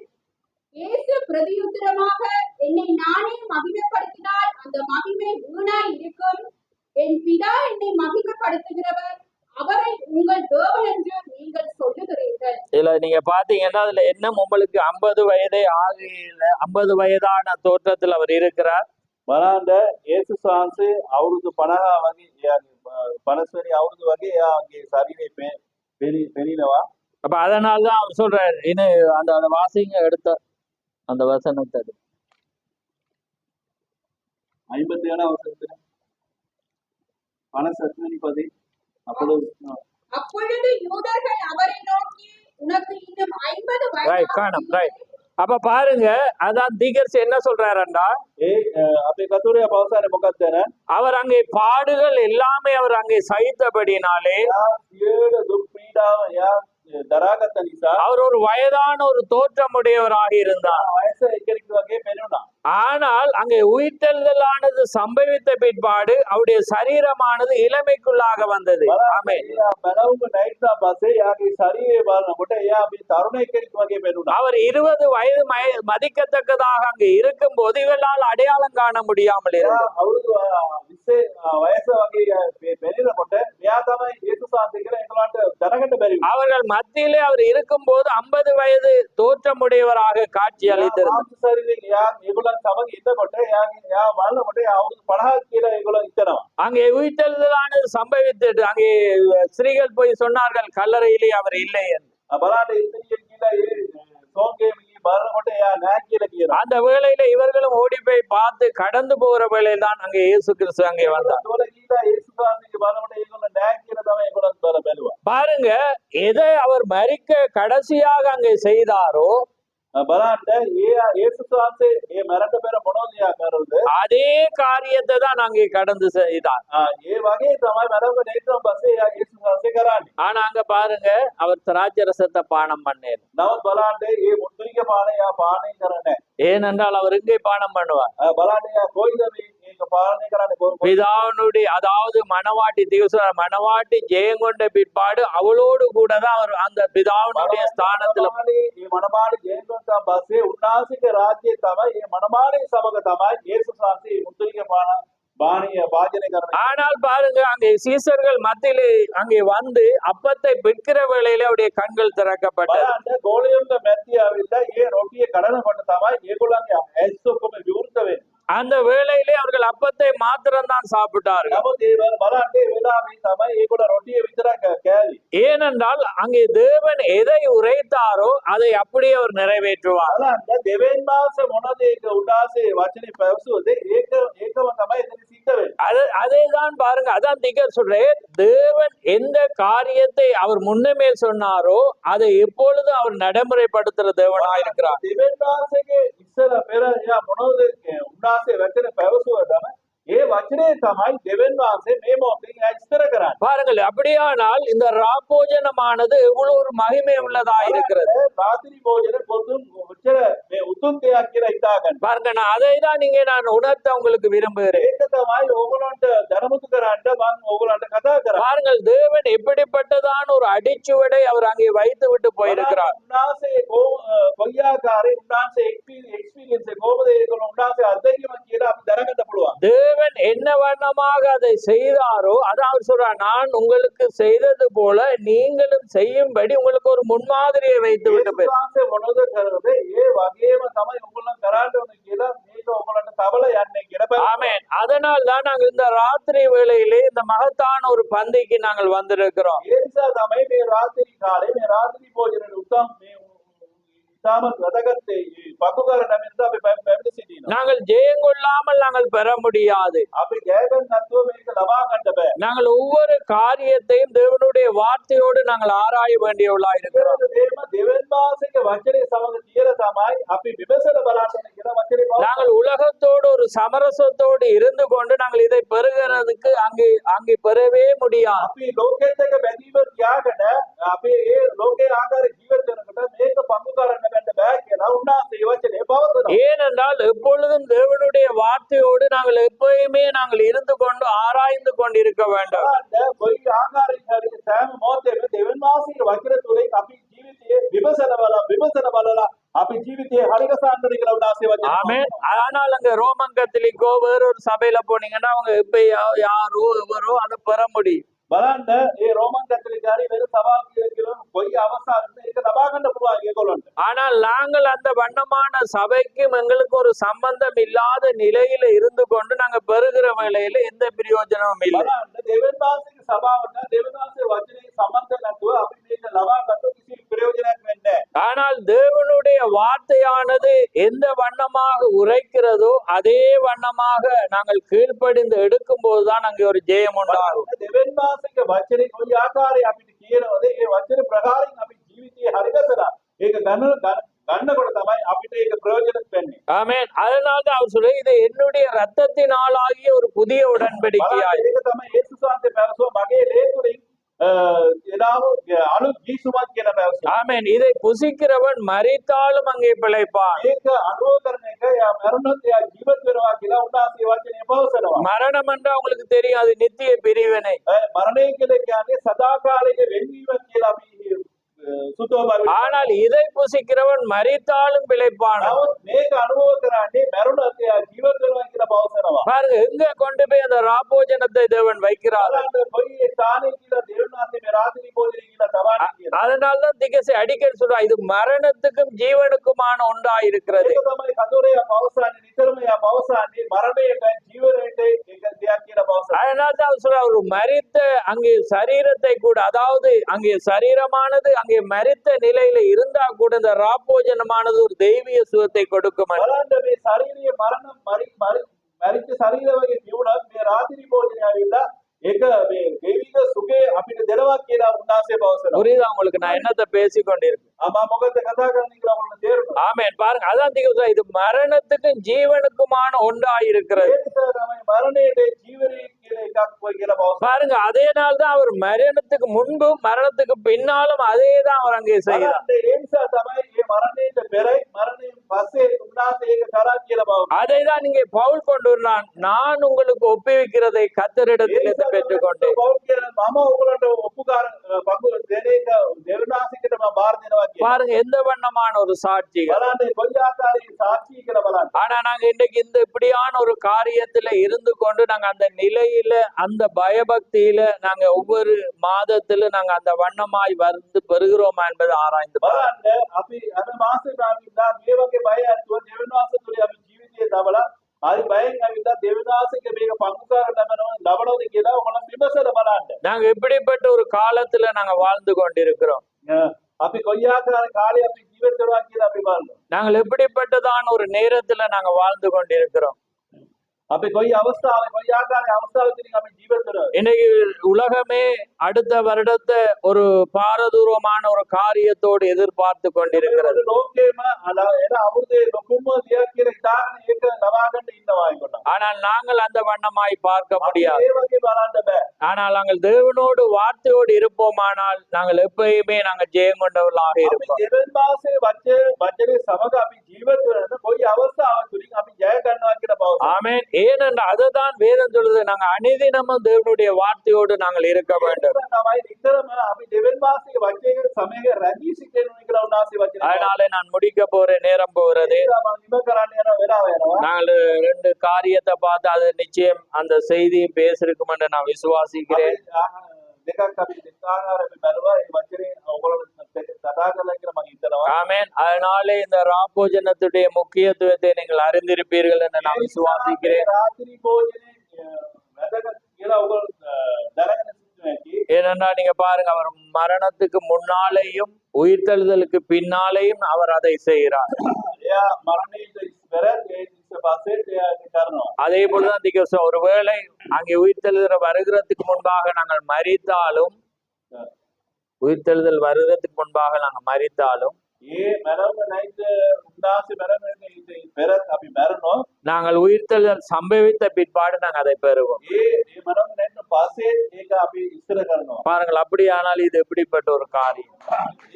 இயேசு பிரதியுத்தரமாக, என்னை நானே மகிமைப்படுத்தினால் அந்த மகிமை வீணாய் இருக்கும். என் பிதா என்னை மகிமைப்படுத்துகிறவர், அவரை உங்கள் தேவன் என்று நீங்கள் சொல்லுகிறீர்கள். இதுல நீங்க பாத்தீங்கன்னா அதுல என்ன உங்களுக்கு 50 வயதே ஆகையில 50 வயதான தோற்றத்தில் அவர் இருக்கிறார். බලන්න යේසුස් වහන්සේ අවුරුදු 50 වගේ එයාගේ 50 වෙනි අවුරුදු වගේ එයාගේ ශරීරේ පෙනිනවා. அப்ப அதனாலதான் அவர் சொல்றாரு இன்னும் அந்த அந்த வாசிங்க எடுத்த அந்த வசனத்தை 57 வசனத்துல 50 වෙනි පදේ அப்பொழுது யூதர்கள் அவரை நோக்கி உனக்கு இன்னும் 50 ரைட் காணும் ரைட் அப்ப பாருங்க அதான் தீகர்ஸ் என்ன சொல்றாருண்டா අපේ කතුරයා පවසන්නේ මොකක්ද දැන? அவர் அங்கே பாடுகள் எல்லாமே அவர் அங்கே சகித்தபடினாலே සියලු දුක් පීඩාව එයා දරාගත්ත නිසා அவர் ஒரு வயதான ஒரு தோற்றமுடையவராக இருந்தார். වයස එක්කෙනෙක් වගේ පෙනුණා. ஆனால் அங்கே உயிர்த்தெழுதலானது சம்பவித்த பிற்பாடு அவருடைய சரீரமானது இளமைக்குள்ளாக வந்தது. ஆமென். එයා බැලුම නැයිටා පස්සේ එයාගේ ශරීරය බලනකොට එයා මේ තරුණ එක්කෙනෙක් වගේ පෙනුණා. அவர் 20 வயது மதிக்கத்தக்கதாக அங்கே இருக்கும் போது இவர்களால் அடையாளம் காண முடியாமல் එයා இருந்தது. අවුරුදු 20 වයස වගේ පෙනෙනකොට එයා තමයි යේසුස් වහන්සේ කියලා ඒගොල්ලන්ට දැනගන්න බැරි වුණා. அவர்கள் மத்தியிலே அவர் இருக்கும்போது 50 வயது தோற்றமுடையவராக காட்சி அளித்திருந்தார். මාංශ ශරීරයෙන් එයා ඒගොල්ලන් සමග ඉන්නකොට එයා බලනකොට එයා අවුරුදු 50 කියලා ඒගොල්ලන් හිතනවා. அங்கே உயிர்த்தெழுதலானது சம்பவித்தது. அங்கே ஸ்திரீகள் போய் சொன்னார்கள் கல்லறையிலே அவர் இல்லை என்று. බලන්න ඉතින් කියලා ඒ සෝන්ගේ බලනකොට එයා නැහැ කියලා කියනවා. அந்த வேளையில இவர்களும் ஓடி போய் பார்த்து கடந்து போகிற வேளையில் தான் அங்கே இயேசு கிறிஸ்து அங்கே வந்தார். ඒගොල්ලෝ කීලා යේසුස් වහන්සේගේ බලනකොට ඒගොල්ලෝ නැහැ කියලා තමයි ඒගොල්ලන් බැලුවා. பாருங்க எதை அவர் மரிக்க கடைசியாக அங்கே செய்தாரோ බලන්න යේසුස් වහන්සේ මේ මරණ පෙර මොනවද එයා කරන්නේ? அதே காரியத்தை தான் அங்கே கடந்து செய்தார். ඒ වගේ තමයි මරණ නේත්‍රම් පස්සේ එයා යේසුස් වහන්සේ කරන්නේ. ஆனா அங்க பாருங்க அவர் திராட்சை ரசத்தை பானம் பண்ணேன். නමුත් බලන්න මේ මුත්‍රික පානය එයා පානය කරන්නේ ஏனென்றால் அவர் இங்கே பானம் பண்ணுவார். නැහැ. බලන්න එයා කොයිද මේක පානය කරන්නේ කොහොමද? பிதாவினுடைய அதாவது மணவாட்டி மணவாட்டி ஜெயம் கொண்ட பிற்பாடு அவளோடு கூட தான் அவர் அந்த பிதாவினுடைய ஸ்தானத்துல මේ මනමාලි ජේසුස් පස්සේ උන්වහන්සේගේ රාජ්‍යය තමයි මේ මනමාලි සමග තමයි යේසුස් වහන්සේ මුත්‍රික පානය වාජනය කරන්නේ. ஆனால் பாருங்க அங்கே சீசர்கள் மத்தியிலே அங்கே வந்து அப்பத்தை விற்கிற வேளையில அவருடைய கண்கள் திறக்கப்பட்டது. බලන්න ගෝලියුන්ගේ මැද්දේ ආවිල්ලා ඒ රොටිය කඩනකොට තමයි ඒගොල්ලන්ගේ ඇස් ඔක්කොම විවෘත වෙන්නේ. அந்த வேளையிலே அவர்கள் அப்பத்தை மாத்திரம்தான் சாப்பிட்டார்கள். නමුත් ඒ බලන්න ඒ වෙලාවේ තමයි ඒගොල්ලෝ රොටිය විතරක් කෑලි. ஏனென்றால் அங்கே தேவன் எதை உரைத்தாரோ அதை அப்படியே அவர் நிறைவேற்றுவார். බලන්න දෙවෙනි මාස මොනද ඒක උදාසේ වචනේ පැවසුවද ඒකම තමයි එතන සිද්ධ වෙන්නේ. அதை தான் பாருங்க அதான் திகர் சொல்றேன் தேவன் எந்த காரியத்தை அவர் முன்னமே சொன்னாரோ அதை எப்பொழுதும் அவர் நடைமுறைப்படுத்துற தேவனாக இருக்கிறார். දෙවෙනි මාසයේ ඉස්සර පෙර එයා මොනවද උදාසේ වචනේ පැවසුවදම ඒ වචනේ තමයි දෙවෙනි මාසේ මේ මොහොතේ ඉස්තර කරන්නේ. பாருங்கள் அப்படியானால் இந்த ராப்போஜனமானது எவ்வளவு ஒரு மகிமை உள்ளதா இருக்கிறது. ராத்திரி போஜன பொதும் உச்சர මේ උතුම් දෙයක් කියලා හිතාගන්න. பாருங்க நான் அதை தான் நீங்க நான் உணர்த்த உங்களுக்கு விரும்புகிறேன். ඒක තමයි ඕගොල්ලන්ට දැනුමුතු කරන්න මම ඕගොල්ලන්ට කතා කරන්නේ. பாருங்கள் தேவன் எப்படிப்பட்டதான ஒரு அடிச்சுவடை அவர் அங்கே வைத்து விட்டு போயிருக்கிறார். උන්වහන්සේ කොයි ආකාරයේ උන්වහන්සේ එක්ස්පීරියන්ස් එක කොහොමද ඒගොල්ලෝ උන්වහන්සේ අත්දැකීම කියලා අපි දැනගන්න පුළුවන්. தேவன் என்ன வண்ணமாக அதை செய்தாரோ அதான் அவர் சொல்றார் நான் உங்களுக்கு செய்தது போல நீங்களும் செய்யும்படி உங்களுக்கு ஒரு முன்மாதிரியை வைத்து விட்டு போய் උන්වහන්සේ මොනවද කරන්නේ ඒ වගේම තමයි උගලන් කරන්න ඕනේ කියලා මේක උගලන්ට තවල යන්නේ කියලා. ஆமென். அதனால் தான் நாங்கள் இந்த ராத்திரி வேளையிலே இந்த மகத்தான ஒரு பந்திக்கு நாங்கள் வந்திருக்கிறோம். ඒ නිසා තමයි මේ රාත්‍රී කාලේ මේ රාත්‍රී භෝජනේ උත්තම මේ ඉතාමත් වැදගත් පකුකාරණ මෙන්න අපි පැමිණ සිටිනවා. நாங்கள் ஜெயம் கொள்ளாமல் நாங்கள் பெற முடியாது. අපි ජය ගන්න නැතුව මේක ලබා ගන්න බෑ. நாங்கள் ஒவ்வொரு காரியத்தையும் தேவனுடைய வார்த்தையோடு நாங்கள் ஆராய வேண்டியவர்களா இருக்கிறோம். දෙවෙනි මාසයේ වචනේ සමග තියලා තමයි අපි විමසලා බලන්න කියලා වචනේ நாங்கள் உலகத்தோடு ஒரு சமரசத்தோடு இருந்து கொண்டு நாங்கள் இதை பெறுகிறதுக்கு அங்கே பெறவே முடியாது. අපි ලෝකෙත් එක්ක බැඳීම තියාගෙන අපි ඒ ලෝකේ ආකාර ජීවත් වෙනකොට මේක පංගු කරන්න ගන්න බෑ කියලා උන්වහන්සේ වචනේ පවතනවා. ஏனென்றால் எப்பொழுதும் தேவனுடைய வார்த்தையோடு நாங்கள் எப்பயுமே நாங்கள் இருந்து கொண்டு ஆராய்ந்து கொண்டு இருக்க வேண்டும். කොයි ආකාරයකින් හරි සෑම මොහොතේම දෙවෙනි මාසයේ වචන තුලින් අපි ජීවිතයේ විමසන බලලා අපි ජීවිතයේ හරිගසන්න කියලා උන්වහන්සේ වචනේ. ஆமென். ஆனால் அங்க ரோமன் கத்தோலிக்கோ வேற ஒரு சபையில போனீங்கன்னா அவங்க எப்ப யாரோ எவரோ அதை பெற முடியும். බලන්න ඒ රෝමන් කතෝලිකාරී වෙන සභාව කියලා කොයි අවස්ථාවකද ඒක ලබා ගන්න පුළුවන් ඒගොල්ලන්ට. ஆனால் நாங்கள் அந்த வண்ணமான சபைக்கும் எங்களுக்கு ஒரு சம்பந்தம் இல்லாத நிலையில இருந்து கொண்டு நாங்க பெறுகிற வேளையில எந்த பிரயோஜனமும் இல்லை. බලන්න දෙවියන් වහන්සේගේ සභාවට දෙවියන් වහන්සේ වචනේ සම්බන්ධ නැතුව අපි මේක ලබා ගන්න කිසි ප්‍රයෝජනයක් වෙන්නේ නැහැ. ஆனால் தேவனுடைய வார்த்தையானது எந்த வண்ணமாக உரைக்கிறதோ அதே வண்ணமாக நாங்கள் கீழ்ப்படிந்து எடுக்கும் போதுதான் அங்கே ஒரு ஜெயம் உண்டாகும். දෙවියන් වහන්සේගේ වචනේ කොයි ආකාරයේ අපිට කියනවද ඒ වචන ප්‍රකාරයෙන් අපි ජීවිතයේ හරිගතලා ඒක ගන්නකොට තමයි අපිට ඒක ප්‍රයෝජනක් වෙන්නේ. ஆமென். அதனால்தான் அவர் சொல்ற இது என்னுடைய ரத்தத்தினாலாகிய ஒரு புதிய உடன்படிக்கையாய். ඒක තමයි යේසුස් වහන්සේ පැවසුවා මගේ ලේ තුලින් එදාම අලුත් ජීසුමක් කියන පැවසුවා. ஆமென். இதை புசிக்கிறவன் மரித்தாலும் அங்கே பிழைப்பான். ඒක අනුව කරන එක යා මරණත් යා ජීවත් වෙනවා කියලා උන්වහන්සේ වචනේ පවසනවා. மரணம் என்றா உங்களுக்கு தெரியும், அது நித்திய பிரிவினை. මරණය කියලා කියන්නේ සදාකාලික වෙන්වීම කියලා අපි සුතෝබාර. ஆனால் இதை புசிக்கிறவன் மரித்தாலும் பிழைப்பான். නමුත් මේක අනුව කරන්නේ මරණත් යා ජීවත් වෙනවා කියලා පවසනවා. பாருங்க, எங்க கொண்டு போய் அந்த ராப்போஜனத்தை தேவன் வைக்கிறார். බලන්න කොයි ස්ථානයේ කියලා දෙවියන් වහන්සේ මේ රාත්‍රී භෝජනේ කියලා තවන්නේ කියනවා. அதனால்தான் திகசி அடிக்கடி சொல்றா இது மரணத்துக்கும் ஜீவனுக்குமான ஒன்றா இருக்கிறது. ඒක තමයි කතෝලිකයා පවසන්නේ නිතරම යා පවසන්නේ මරණයට ජීවනයට එක දෙයක් කියලා පවසනවා. அதனால்தான் அவர் சொல்ற ஒரு மரித்த அங்கே சரீரத்தை கூட, அதாவது அங்கே சரீரமானது அங்கே மரித்த நிலையில இருந்தா கூட இந்த ராப்போஜனமானது ஒரு தெய்வீக சுகத்தை கொடுக்கும். බලන්න මේ ශාරීරික මරණ මරිච්ච ශරීර වගේ ජීවුණත් මේ රාත්‍රී භෝජනය ඇවිල්ලා ඒක මේ දෙවික සුඛේ අපිට දෙනවා කියලා උන්වහන්සේ පවසනවා. புரியுதா உங்களுக்கு நான் என்னத்தை பேசிக் கொண்டிருக்கேன்? මම මොකද කතා කරන්නේ කියලා உங்களுக்கு තේරුණා? ஆமென். பாருங்க, அதான் திகசி இது மரணத்துக்கும் ஜீவனுக்குமான ஒன்றா இருக்கிறது. ඒක තමයි මරණයට ජීවනයේ කියලා එකක් වෙයි කියලා පවසනවා. பாருங்க, அதே நாள் தான் அவர் மரணத்துக்கு முன்பும் மரணத்துக்கு பின்னாலும் அதே தான் அவர் அங்கே செய்கிறார். බලන්න ඒ නිසා තමයි මේ මරණයට පෙරයි මරණයෙන් පස්සේ උන්වහන්සේ ඒක කරා කියලා පවසනවා. அதை தான் இங்கே பவுல் கொண்டு வந்தான். நான் உங்களுக்கு ஒப்புவிக்கிறதை கர்த்தரிடத்திலிருந்து பெற்றுக்கொண்டேன். පවුල් කියන මම ඔයගලන්ට ඔප්පුකාර බඟු දෙන එක දෙවියන් වහන්සේකට මම බාර දෙනවා කියලා. பாருங்க, எந்த வண்ணமான ஒரு சாட்சிகள். බලන්න කොයි ආකාරයේ සාක්ෂි කියලා බලන්න. ஆனா நாங்க இன்றைக்கு இந்த இப்படியான ஒரு காரியத்துல இருந்து கொண்டு நாங்க அந்த நிலையில அந்த பயபக்தியில நாங்க ஒவ்வொரு மாதத்துல நாங்க அந்த வண்ணமாய் வந்து பெறுகிறோமா என்பதை ஆராய்ந்து பாருங்க. බලන්න අපි අද මාසෙට ආවිලා මේ වගේ බය ඇතුව දෙවියන් වහන්සේ තුල අපි ජීවිතය දවලා ආයි බයෙන් ඇවිල්ලා දෙවියන් වහන්සේගේ මේක පංගුකාර ලබනවද කියලා ඔයගොල්ලෝ විමසලා බලන්න. நாங்க எப்படிப்பட்ட ஒரு காலத்துல நாங்க வாழ்ந்து கொண்டிருக்கிறோம்? අපි කොයි ආකාරයේ කාලේ අපි ජීවත් කරනවා කියලා අපි බලමු. நாங்கள் எப்படிப்பட்டதான ஒரு நேரத்துல நாங்க வாழ்ந்து கொண்டிருக்கிறோம்? අපි කොයි අවස්ථාවේ කොයි ආකාරයේ අවස්ථාවකදී අපි ජීවත් කරනවා. இன்னைக்கு உலகமே அடுத்த வருடத்தை ஒரு பாரதூரமான ஒரு காரியத்தோடு எதிர்பார்த்து கொண்டிருக்கிறது. ලෝකේම එන අවුරුද්දේ ලොකුම දෙයක් කියලා හිතාගෙන ඒක ලබා ගන්න ඉන්නවා ඒකට. ஆனால் நாங்கள் அந்த வண்ணமாய் பார்க்க முடியாது. ඒ වගේ බලන්න බෑ. ஆனால் நாங்கள் தேவனோடு வார்த்தையோடு இருப்போமானால் நாங்கள் எப்பயுமே நாங்கள் ஜெயம் கொண்டவர்களாக අපි இருப்போம். දෙවියන් වහන්සේ වචනේ සමග අපි ජීවත් වෙන කොයි අවස්ථාවකදී අපි ජය ගන්නවා කියලා පවසනවා. ஆமென். ஏனென்றால் அதுதான் வேதம் சொல்லுது, நாங்க அனுதினமும் தேவனுடைய வார்த்தையோடு நாங்கள் இருக்க வேண்டும். තමයි නිතරම අපි දෙවියන් වහන්සේගේ වචනේ සමග රැඳී සිටිනවා කියලා උන්වහන්සේ වචනේ. அதனால நான் முடிக்க போற நேரம் போகிறது. මම නිම කරන්න යන වෙලාව යනවා. நாங்கள் ரெண்டு காரியத்தை பார்த்து அது நிச்சயம் அந்த செய்தியும் பேசிருக்கும் என்று நான் விசுவாசிக்கிறேன். දෙකක් අපි දෙකාකාරයෙන් බලුවා මේ වචනේ ඔයගොල්ලෝ කතා කරලා කියලා මම හිතනවා. ஆமென். அதனாலே இந்த ராப்போஜனத்துடைய முக்கியத்துவத்தை நீங்கள் அறிந்திருப்பீர்கள் என்று நான் விசுவாசிக்கிறேன். රාත්‍රී භෝජනේ වැදගත් කියලා ඔයගොල්ලෝ දැනගෙන සිටිනවා කි. ஏனென்றால் நீங்க பாருங்க, அவர் மரணத்துக்கு முன்னாலேயும் உயிர்த்தெழுதலுக்கு பின்னாலேயும் அவர் அதை செய்கிறார். එයා මරණයට ඉස්සර ඒ පස්සේ එයා කරනවා. அதே போலதான் திகசம், ஒருவேளை அங்கே உயிர்த்தெழுதல் வருகிறதுக்கு முன்பாக நாங்கள் மரித்தாலும், உயிர்த்தெழுதல் வருகிறதுக்கு முன்பாக நாங்கள் மரித்தாலும் ඒ මරණ නැයිද උන්වහන්සේ මරණ පෙරත් අපි මරනවා. நாங்கள் உயிர்த்தெழுதல் சம்பவித்த பிற்பாடு நாங்கள் அதை பெறுவோம். ඒ මරණ නැත්නම් පස්සේ ඒක අපි ඉස්සර කරනවා. பாருங்கள், அப்படியானால் இது எப்படிப்பட்ட ஒரு காரியம்.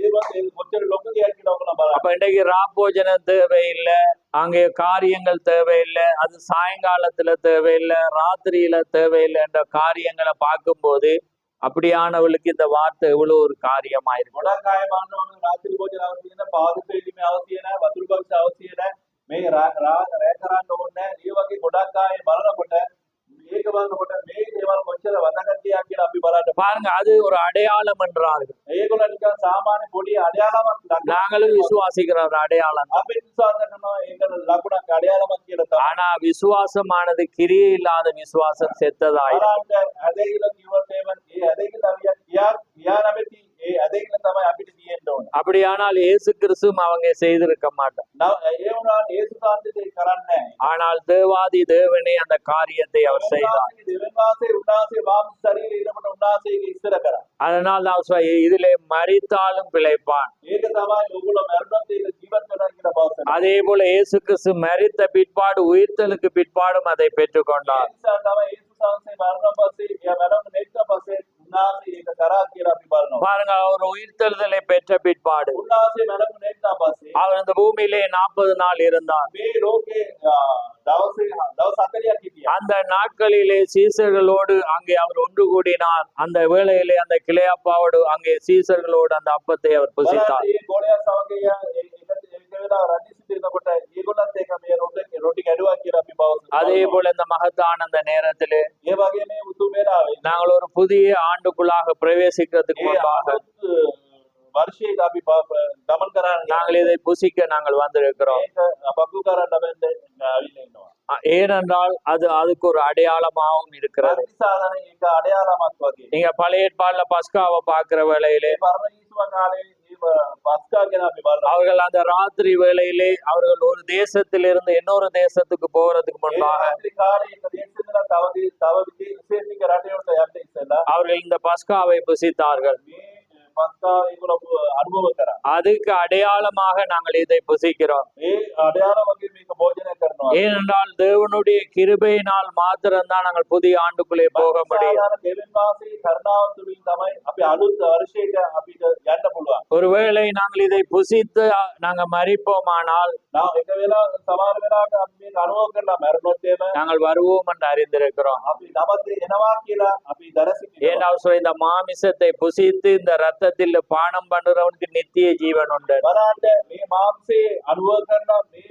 ඒ වගේ මොකද ලොකු දෙයක් කියලා ඔයගොල්ලෝ බලන්න. அப்ப இன்றைக்கு ராப்போஜனம் தேவையில்லை, அங்கே காரியங்கள் தேவையில்லை, அது சாயங்காலத்துல தேவையில்லை, ராத்திரியில தேவையில்லை என்ற காரியங்களை பார்க்கும்போது அப்படியானவளுக்கு இந்த வார்த்தை எவ்வளவு ஒரு காரியமா இருக்கும். ගොඩක් අය බලනවා රාත්‍රී භෝජන අවශ්‍ය නැහැ, පාදු පෙළීමේ අවශ්‍ය නැහැ, වතුරු බක්ස අවශ්‍ය නැහැ, මේ රෑ කරන්න ඕනේ නැහැ. ඒ වගේ ගොඩක් අය බලනකොට මේක බලනකොට මේ දේවල් කොච්චර වැදගත් කියලා අපි බලන්න. பாருங்க, அது ஒரு அடையாளம் என்றார்கள். ඒගොල්ලෝ නිකන් සාමාන්‍ය පොඩි අඩයාලමක් ලකුණක්. நாங்களும் விசுவாசிக்கிற ஒரு அடையாளம். අපි විශ්වාස කරනවා ඒක ලකුණක් අඩයාලමක් කියලා තමයි. ஆனா விசுவாசமானது கிரியை இல்லாத விசுவாசம் செத்ததாயிரும். බලන්න ඇදහිල්ල කිව්වොත් එහෙම ඒ ඇදහිල්ල කියා නැමැති ඒ ඇදහිල්ල තමයි අපිට තියෙන්න ඕන. அப்படியானால் இயேசு கிறிஸ்துவும் அவங்க செய்திருக்க மாட்டார். ඒ වුණාට ඒසු තාන්තිතේ කරන්නේ නැහැ. ஆனால் தேவாதி தேவனே அந்த காரியத்தை அவர் செய்தார். දෙවියන් වහන්සේ උන්වහන්සේ මාංශ ශරීරය ඉරමට උන්වහන්සේ ඒක ඉස්තර කරා. அதனால் நான் இதிலே மரித்தாலும் பிழைப்பான். ඒක තමයි ඔයගොල්ලෝ මරණත් ඒක ජීවත් වෙනවා කියලා බවසන. அதே போல இயேசு கிறிஸ்து மரித்த பிற்பாடு உயிர்த்தலுக்கு பிற்பாடும் அதை பெற்றுக்கொண்டார். ඒ නිසා තමයි ඒසු තාන්සේ මරණ පස්සේ එයා මරණ නැත්ත පස්සේ උන්වහන්සේ ඒක කරා කියලා අපි බලනවා. பாருங்க, அவர் உயிர்த்தெழுதலை பெற்ற பிற்பாடு උන්වහන්සේ මරණ නැත්ත පස්සේ அவர் இந்த பூமியிலே 40 நாள் இருந்தார். මේ ලෝකේ දවස් 40ක් හිටියා. அந்த நாட்களிலே சீசர்களோடு அங்கே அவர் ஒன்று கூடினார். அந்த வேளையிலே அந்த கிளையப்பாவோடு அங்கே சீசர்களோடு அந்த அப்பத்தை அவர் புசித்தார். ඒ ගෝලයා සමග ඒක වෙලා රණ්ඩි සිටිනකොට ඒගොල්ලන්ත් ඒක මේ රොටි කැඩුවා කියලා අපි බවසන. அதே போல இந்த மகத்தான அந்த நேரத்திலே ඒ වගේ මේ උතුම් වේලාවේ நாங்கள் ஒரு புதிய ஆண்டுக்குள்ளாக பிரவேசிக்கிறதுக்கு முன்பாக වර්ෂයක අපි ගමන් කරන්නේ. நாங்கள் இதை புசிக்க நாங்கள் வந்திருக்கிறோம். ඒක පක්කු කරන්න බැඳ අවිල ඉන්නවා. ஏனென்றால் அதுக்கு ஒரு அடையாளமாகவும் இருக்கிறது. ප්‍රතිසාධන ඒක අඩයාලමක් වගේ. நீங்க பழைய ஏற்பாடுல பஸ்காவை பார்க்கிற வேளையிலே පරණ ඊසුව කාලේ පස්කා ගැන අපි බලනවා. அவர்கள் அந்த ராத்திரி வேளையிலே அவர்கள் ஒரு தேசத்திலிருந்து இன்னொரு தேசத்துக்கு போறதுக்கு முன்பாக රාත්‍රී කාලේ එක දේශෙන්දලා තව විශේෂික රටේකට යන්න ඉස්සෙල්ලා அவர்கள் இந்த பஸ்காவை புசித்தார்கள். මේ පස්කා ඒගොල්ලෝ අනුභව කරා. அதுக்கு அடையாளமாக நாங்கள் இதை புசிக்கிறோம். ඒ අඩයාල වගේ මේක භෝජනය කරනවා. ஏனென்றால் தேவனுடைய கிருபையினால் மாத்திரம்தான் நாங்கள் புதிய ஆண்டுக்குள்ளே போக முடியும். සාධාරණ දෙවියන් වහන්සේ කරුණාව තුලින් තමයි අපි අලුත් වර්ෂයක අපිට යන්න පුළුවන්. ஒருவேளை நாங்கள் இதை புசித்து நாங்க மரிப்போமானால் එක වෙලා සමහර වෙලාවට අපි මේක අනුභව කරලා මරණොත් එහෙම நாங்கள் வருவோம் என்று அறிந்திருக்கிறோம். අපි නමත් එනවා කියලා අපි දැනසිටිනවා. ஏனால் சொல்ல இந்த மாமிசத்தை புசித்து இந்த ரத்தத்தில் பானம் பண்ணுறவனுக்கு நித்திய ஜீவன் உண்டு. බලන්න මේ මාංශයේ අනුභව කරන මේ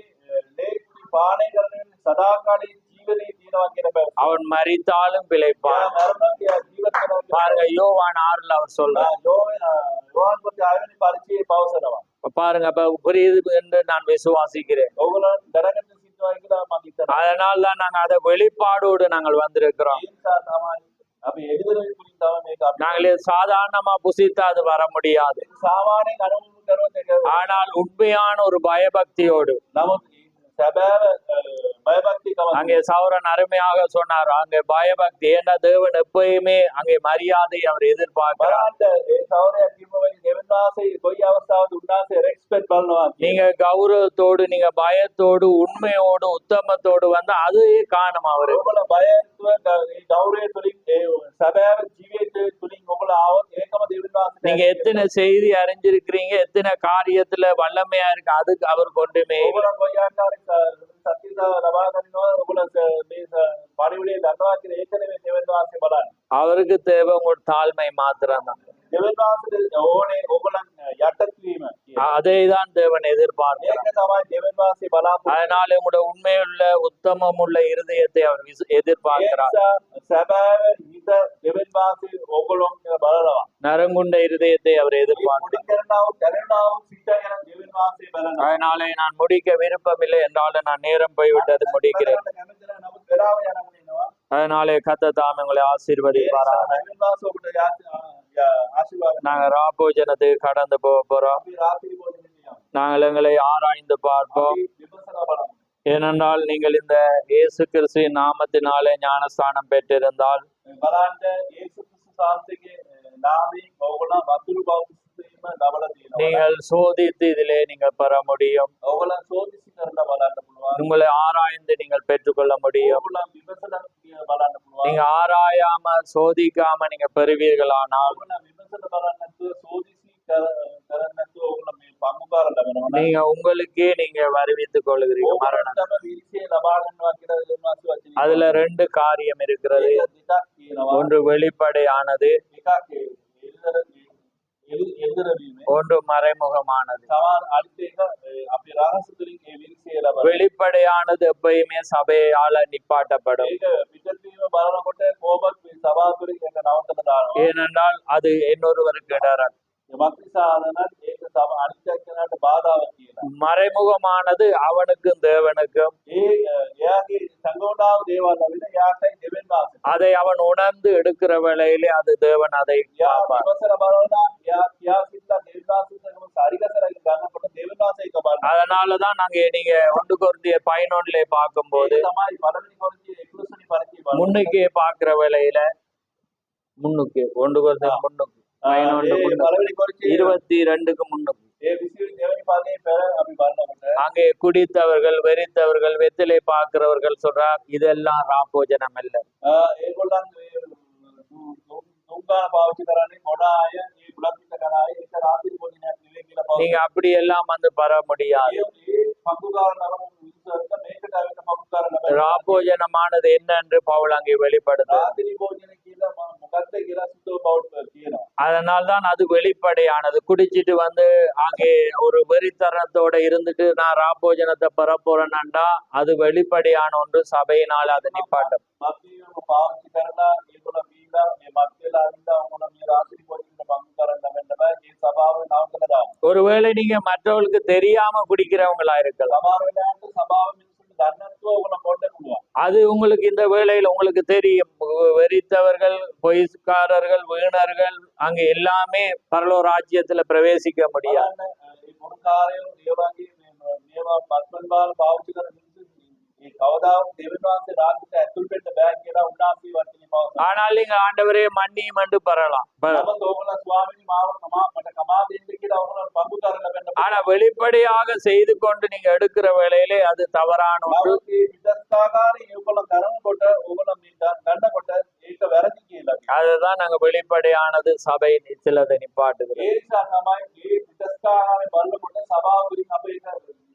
ලේක්ෂි පානය කරන සදාකාලීන ජීවනයේ තියෙනවා කියන බව. அவன் மரித்தாலும் பிழைப்பான். මරණ ජීවිත කරනවා. பாருங்க, யோவான் 6ல் அவர் சொல்றார். යෝහන් පොතේ 6 වෙනි පරිච්ඡේදයේ පවසනවා. பாருங்க, அப்ப புரியுது என்று நான் விசுவாசிக்கிறேன். ඕගොල්ලෝ දැනගන්න සිද්ධා කියලා මම හිතනවා. அதனால தான் நாங்க அதை வெளிப்பாடோடு நாங்கள் வந்திருக்கிறோம். ඒ නිසා තමයි අපි එදිනෙක තුලින් තමයි මේක අපි நாங்கள் இது சாதாரணமா புசித்து அது வர முடியாது. සාමාන්‍යයෙන් අනුභව කරොත් ඒක ஆனால் உண்மையான ஒரு பயபக்தியோடு නමුත් සැබෑව බයභක්තිකම அங்கே சௌரன் அருமையாக சொன்னார். அங்கே பயபக்தி, ஏன்னா தேவன் எப்பயுமே அங்கே மரியாதை அவர் எதிர்பார்க்கிறார். බලන්න ඒ සෞරය කිව්වවගේ දෙවියන් වහන්සේ කොයි අවස්ථාවකද උන්වහන්සේ රෙස්පෙක්ට් බලනවා. நீங்க கௌரவத்தோடு, நீங்க பயத்தோடு, உண்மையோடு, உத்தமத்தோடு வந்து அதுவே காணும் அவரு. ඔයගොල්ලෝ බයත්ව ඒ ගෞරවය තුලින් ඒ සැබෑව ජීවිතය තුලින් ඔයගොල්ලෝ ආවොත් ඒකම දෙවියන් වහන්සේ நீங்க எத்தனை செய்தி அறிஞ்சிருக்கிறீங்க, எத்தனை காரியத்துல வல்லமையா இருக்கு, அதுக்கு அவர் கொண்டுமே ඔයගොල්ලෝ කොයි ආකාරයක සත්‍යතාව ලබා ගන්නවා ඔයගොල්ලෝ මේ පරිවිඩේ දන්නවා කියන ඒක නෙමෙයි දෙවියන් වහන්සේ බලන්නේ. அவருக்கு தேவை உங்களோட தாழ்மை மாத்திரம்தான். දෙවියන් වහන්සේට ඕනේ ඔයගොල්ලන් යටත් වීම. அதை தான் தேவன் எதிர்பார்க்கிறார். ඒක තමයි දෙවියන් වහන්සේ බලාපොරොත්තු அதனால உங்களுடைய உண்மையுள்ள உத்தமம் உள்ள இருதயத்தை அவர் எதிர்பார்க்கிறார். සැබෑව හිත දෙවියන් වහන්සේ ඔයගොල්ලන් බලනවා. நரங்குண்ட இருதயத்தை அவர் எதிர்பார்க்கிறார். කරනව සිත ගැන දෙවියන් වහන්සේ බලනවා. அதனாலே நான் முடிக்க விருப்பமில்லை என்றாலும் நான் நேரம் போய்விட்டது, முடிக்கிறேன். කැමතිලා නමුත් වෙලාව යනවා වෙනවා. அதனாலே கர்த்தர் தாமே உங்களை ஆசீர்வதிப்பாராக. දෙවියන් වහන්සේ ඔබට ආශිර්වාද நாங்க ராபோஜனத்துக்கு கடந்து போக போறோம். අපි රාත්‍රී භෝජනෙට යමු. நாங்கள் எங்களை ஆராய்ந்து பார்ப்போம். අපි විපස්සනා බලමු. ஏனென்றால் நீங்கள் இந்த இயேசு கிறிஸ்துவின் நாமத்தினாலே ஞானஸ்தானம் பெற்றிருந்தால் බලන්න යේසුස් ක්‍රිස්තුස් වහන්සේගේ නාමයෙන් ඔයගොල්ලෝ වතුරු බෞතිස්මය ලබලා තියෙනවා. நீங்கள் சோதித்து இதிலே நீங்கள் பெற முடியும். ඔයගොල්ලෝ සෝදිසි කරලා බලන්න පුළුවන්. உங்களை ஆராய்ந்து நீங்கள் பெற்றுக்கொள்ள முடியும். ඔයගොල්ලෝ විපස්සනා බලන්න පුළුවන්. நீங்க ஆராயாம சோதிக்காம நீங்க பெறுவீர்களானால் ඔයගොල්ලෝ විපස්සනා බලන්න නැතුව සෝදිසි කරන්න නැතුව ඔයගොල්ලෝ මේ පංගුකාර ලබනවා. நீங்க உங்களுக்கே நீங்க வருவித்துக் கொள்கிறீங்க மரணம். ඔයගොල්ලෝ විරිසිය ලබා ගන්නවා කියලා දෙවියන් වහන්සේ වචනේ. அதுல 2 காரியம் இருக்கிறது. ඒක දෙකක් කියනවා. ஒன்று வெளிப்படையானது, එකක් එල්දරවීම. ஒன்று மறைமுகமானது. සමහර අනිත් එක අපේ රහස තුලින් ඒ විරිසිය ලබනවා. வெளிப்படையானது எப்பயுமே சபையால நிப்பாட்டப்படும். ඒක පිටත් වීම බලනකොට කොහොමද මේ සභාව තුලින් ඒක නවත්තන දානවා. ஏனென்றால் அது இன்னொருவருக்கு இடரல். මක්නිසාදනත් ඒක තම අනිත් එක්කෙනාට බාධාවක් කියලා. மறைமுகமானது அவனுக்கும் தேவனுக்கும். එයාගේ සංගෝණාව දේවල් අවින එයාටයි දෙවෙන්න ආසයි. அதை அவன் உணர்ந்து எடுக்கிற வேளையிலே அது தேவன் அதை එයා காப்பார். විමසලා බලනවා එයා කියා සිතා දෙවිදාසුන්ගේ සාරිකසරයි ගන්නකොට දෙවිදාසයි කබන්න. அதனாலதான் நாங்க நீங்க 1 கொரிந்தியர் 11 பார்க்கும்போது ඒක තමයි පළවෙනි කොරින්තිය 11 වෙනි පරිච්ඡේදය බලන්න. முன்னுக்கே பார்க்கிற வேளையில முன்னுக்கு 1 கொரிந்தியர் முன்னுக்கு 11 முன்னுக்கு, පළවෙනි කොරින්තිය 22க்கு முன்னுக்கு ඒ 22 වෙනි පදයේ පෙර අපි බලනකොට அங்கே குடித்தவர்கள் வெறித்தவர்கள் வெத்திலை பார்க்கிறவர்கள் சொல்றார் இதெல்லாம் ராப்போஜனம் அல்ல. ඒගොල්ලන් දුංගාන පාවිච්චි කරන්නේ මොන අය මේ බුලත්ිත කරන අය ඒක රාත්‍රී භෝජනයක් නෙවෙයි කියලා පාවිච්චි நீங்க அப்படி எல்லாம் வந்து பெற முடியாது. ඒ පංගුකාර නම විශ්වාසක මේකට ආවෙන පංගුකාර නම ராப்போஜனமானது என்ன என்று பவுல் அங்கே வெளிப்படுத்து. රාත්‍රී භෝජන කියලා මොකක්ද කියලා සුතෝ පෞල් කියනවා. அதனால்தான் அது வெளிப்படையானது. குடிச்சிட்டு வந்து அங்கே ஒரு வெறித்தனத்தோட இருந்துட்டு நான் ராப்போஜனத்தை பெற போறேன்னாண்டா அது வெளிப்படையான ஒன்று. சபையினால் அது நிப்பாட்டும். මත්වීම පාවිච්චි කරලා ඒගොල්ලෝ බීලා මේ මත් වෙලා අවින්දා මොන මේ රාත්‍රී භෝජන පංගුකාර නමෙන්න බෑ. මේ සභාව නවත්තලා දාන්න. ஒருவேளை நீங்க மற்றவர்களுக்கு தெரியாம குடிக்கிறவங்களா இருக்கலாம். සමහර වෙලාවට සභාව මිනිස්සුන්ට දන්නත්ව ඕගොල්ලෝ පොඩ්ඩ පුළුවන්. அது உங்களுக்கு இந்த வேளையில உங்களுக்கு தெரியும். வெறித்தவர்கள் பொய்க்காரர்கள் வீணர்கள் அங்க எல்லாமே பரலோக ராஜ்யத்துல பிரவேசிக்க முடியாது. බලන්න මේ මොනකාරයෝ ඒ වගේ මේවා මත්පැන් බාල පාවිච්චි කරන මිනිස්සු මේ කවදාවත් දෙවියන් වහන්සේ රාජ්‍යයට ඇතුල් වෙන්න බෑ කියලා උන්වහන්සේ වචනේ පවසනවා. ஆனால் நீங்க ஆண்டவரே மன்னியும் என்று பெறலாம். නමුත් ඕගොල්ලෝ ස්වාමීනි මාව මට කමා දෙන්න කියලා ඕගොල්ලෝ පංගුකාර ලැබෙන්න. ஆனா வெளிப்படையாக செய்து கொண்டு நீங்க எடுக்கிற வேளையிலே அது தவறான ஒன்று. නමුත් මේ විදස්ථාකාරී ඒගොල්ලෝ කරනකොට ඕගොල්ලෝ මේ ගන්නකොට ඒක වැරදි කියලා. அதுதான் நாங்க வெளிப்படையானது சபை சிலதை நிப்பாட்டுகிறோம். ඒ නිසා තමයි මේ විදස්ථාකාරී බලනකොට සභාවකින් අපේ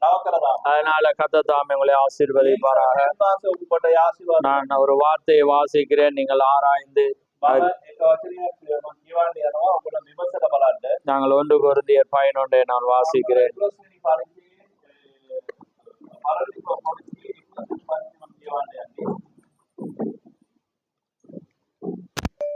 නව කරලා. அதனால கர்த்தர் தாமே உங்களை ஆசீர்வதிப்பாராக. උන්වහන්සේ ඔබට ආශිර්වාද. நான் ஒரு வார்த்தையை வாசிக்கிறேன், நீங்கள் ஆராய்ந்து මම ඒක වචනයක් මම කියවන්න යනවා ඔබලා විමසලා බලන්න. நாங்கள் 1 கொரிந்தியர் 11 நான் வாசிக்கிறேன். 11 වෙනි පරිච්ඡේදයේ පළවෙනි කොටසේ 11 වෙනි පරිච්ඡේදය කියවන්න යන්නේ.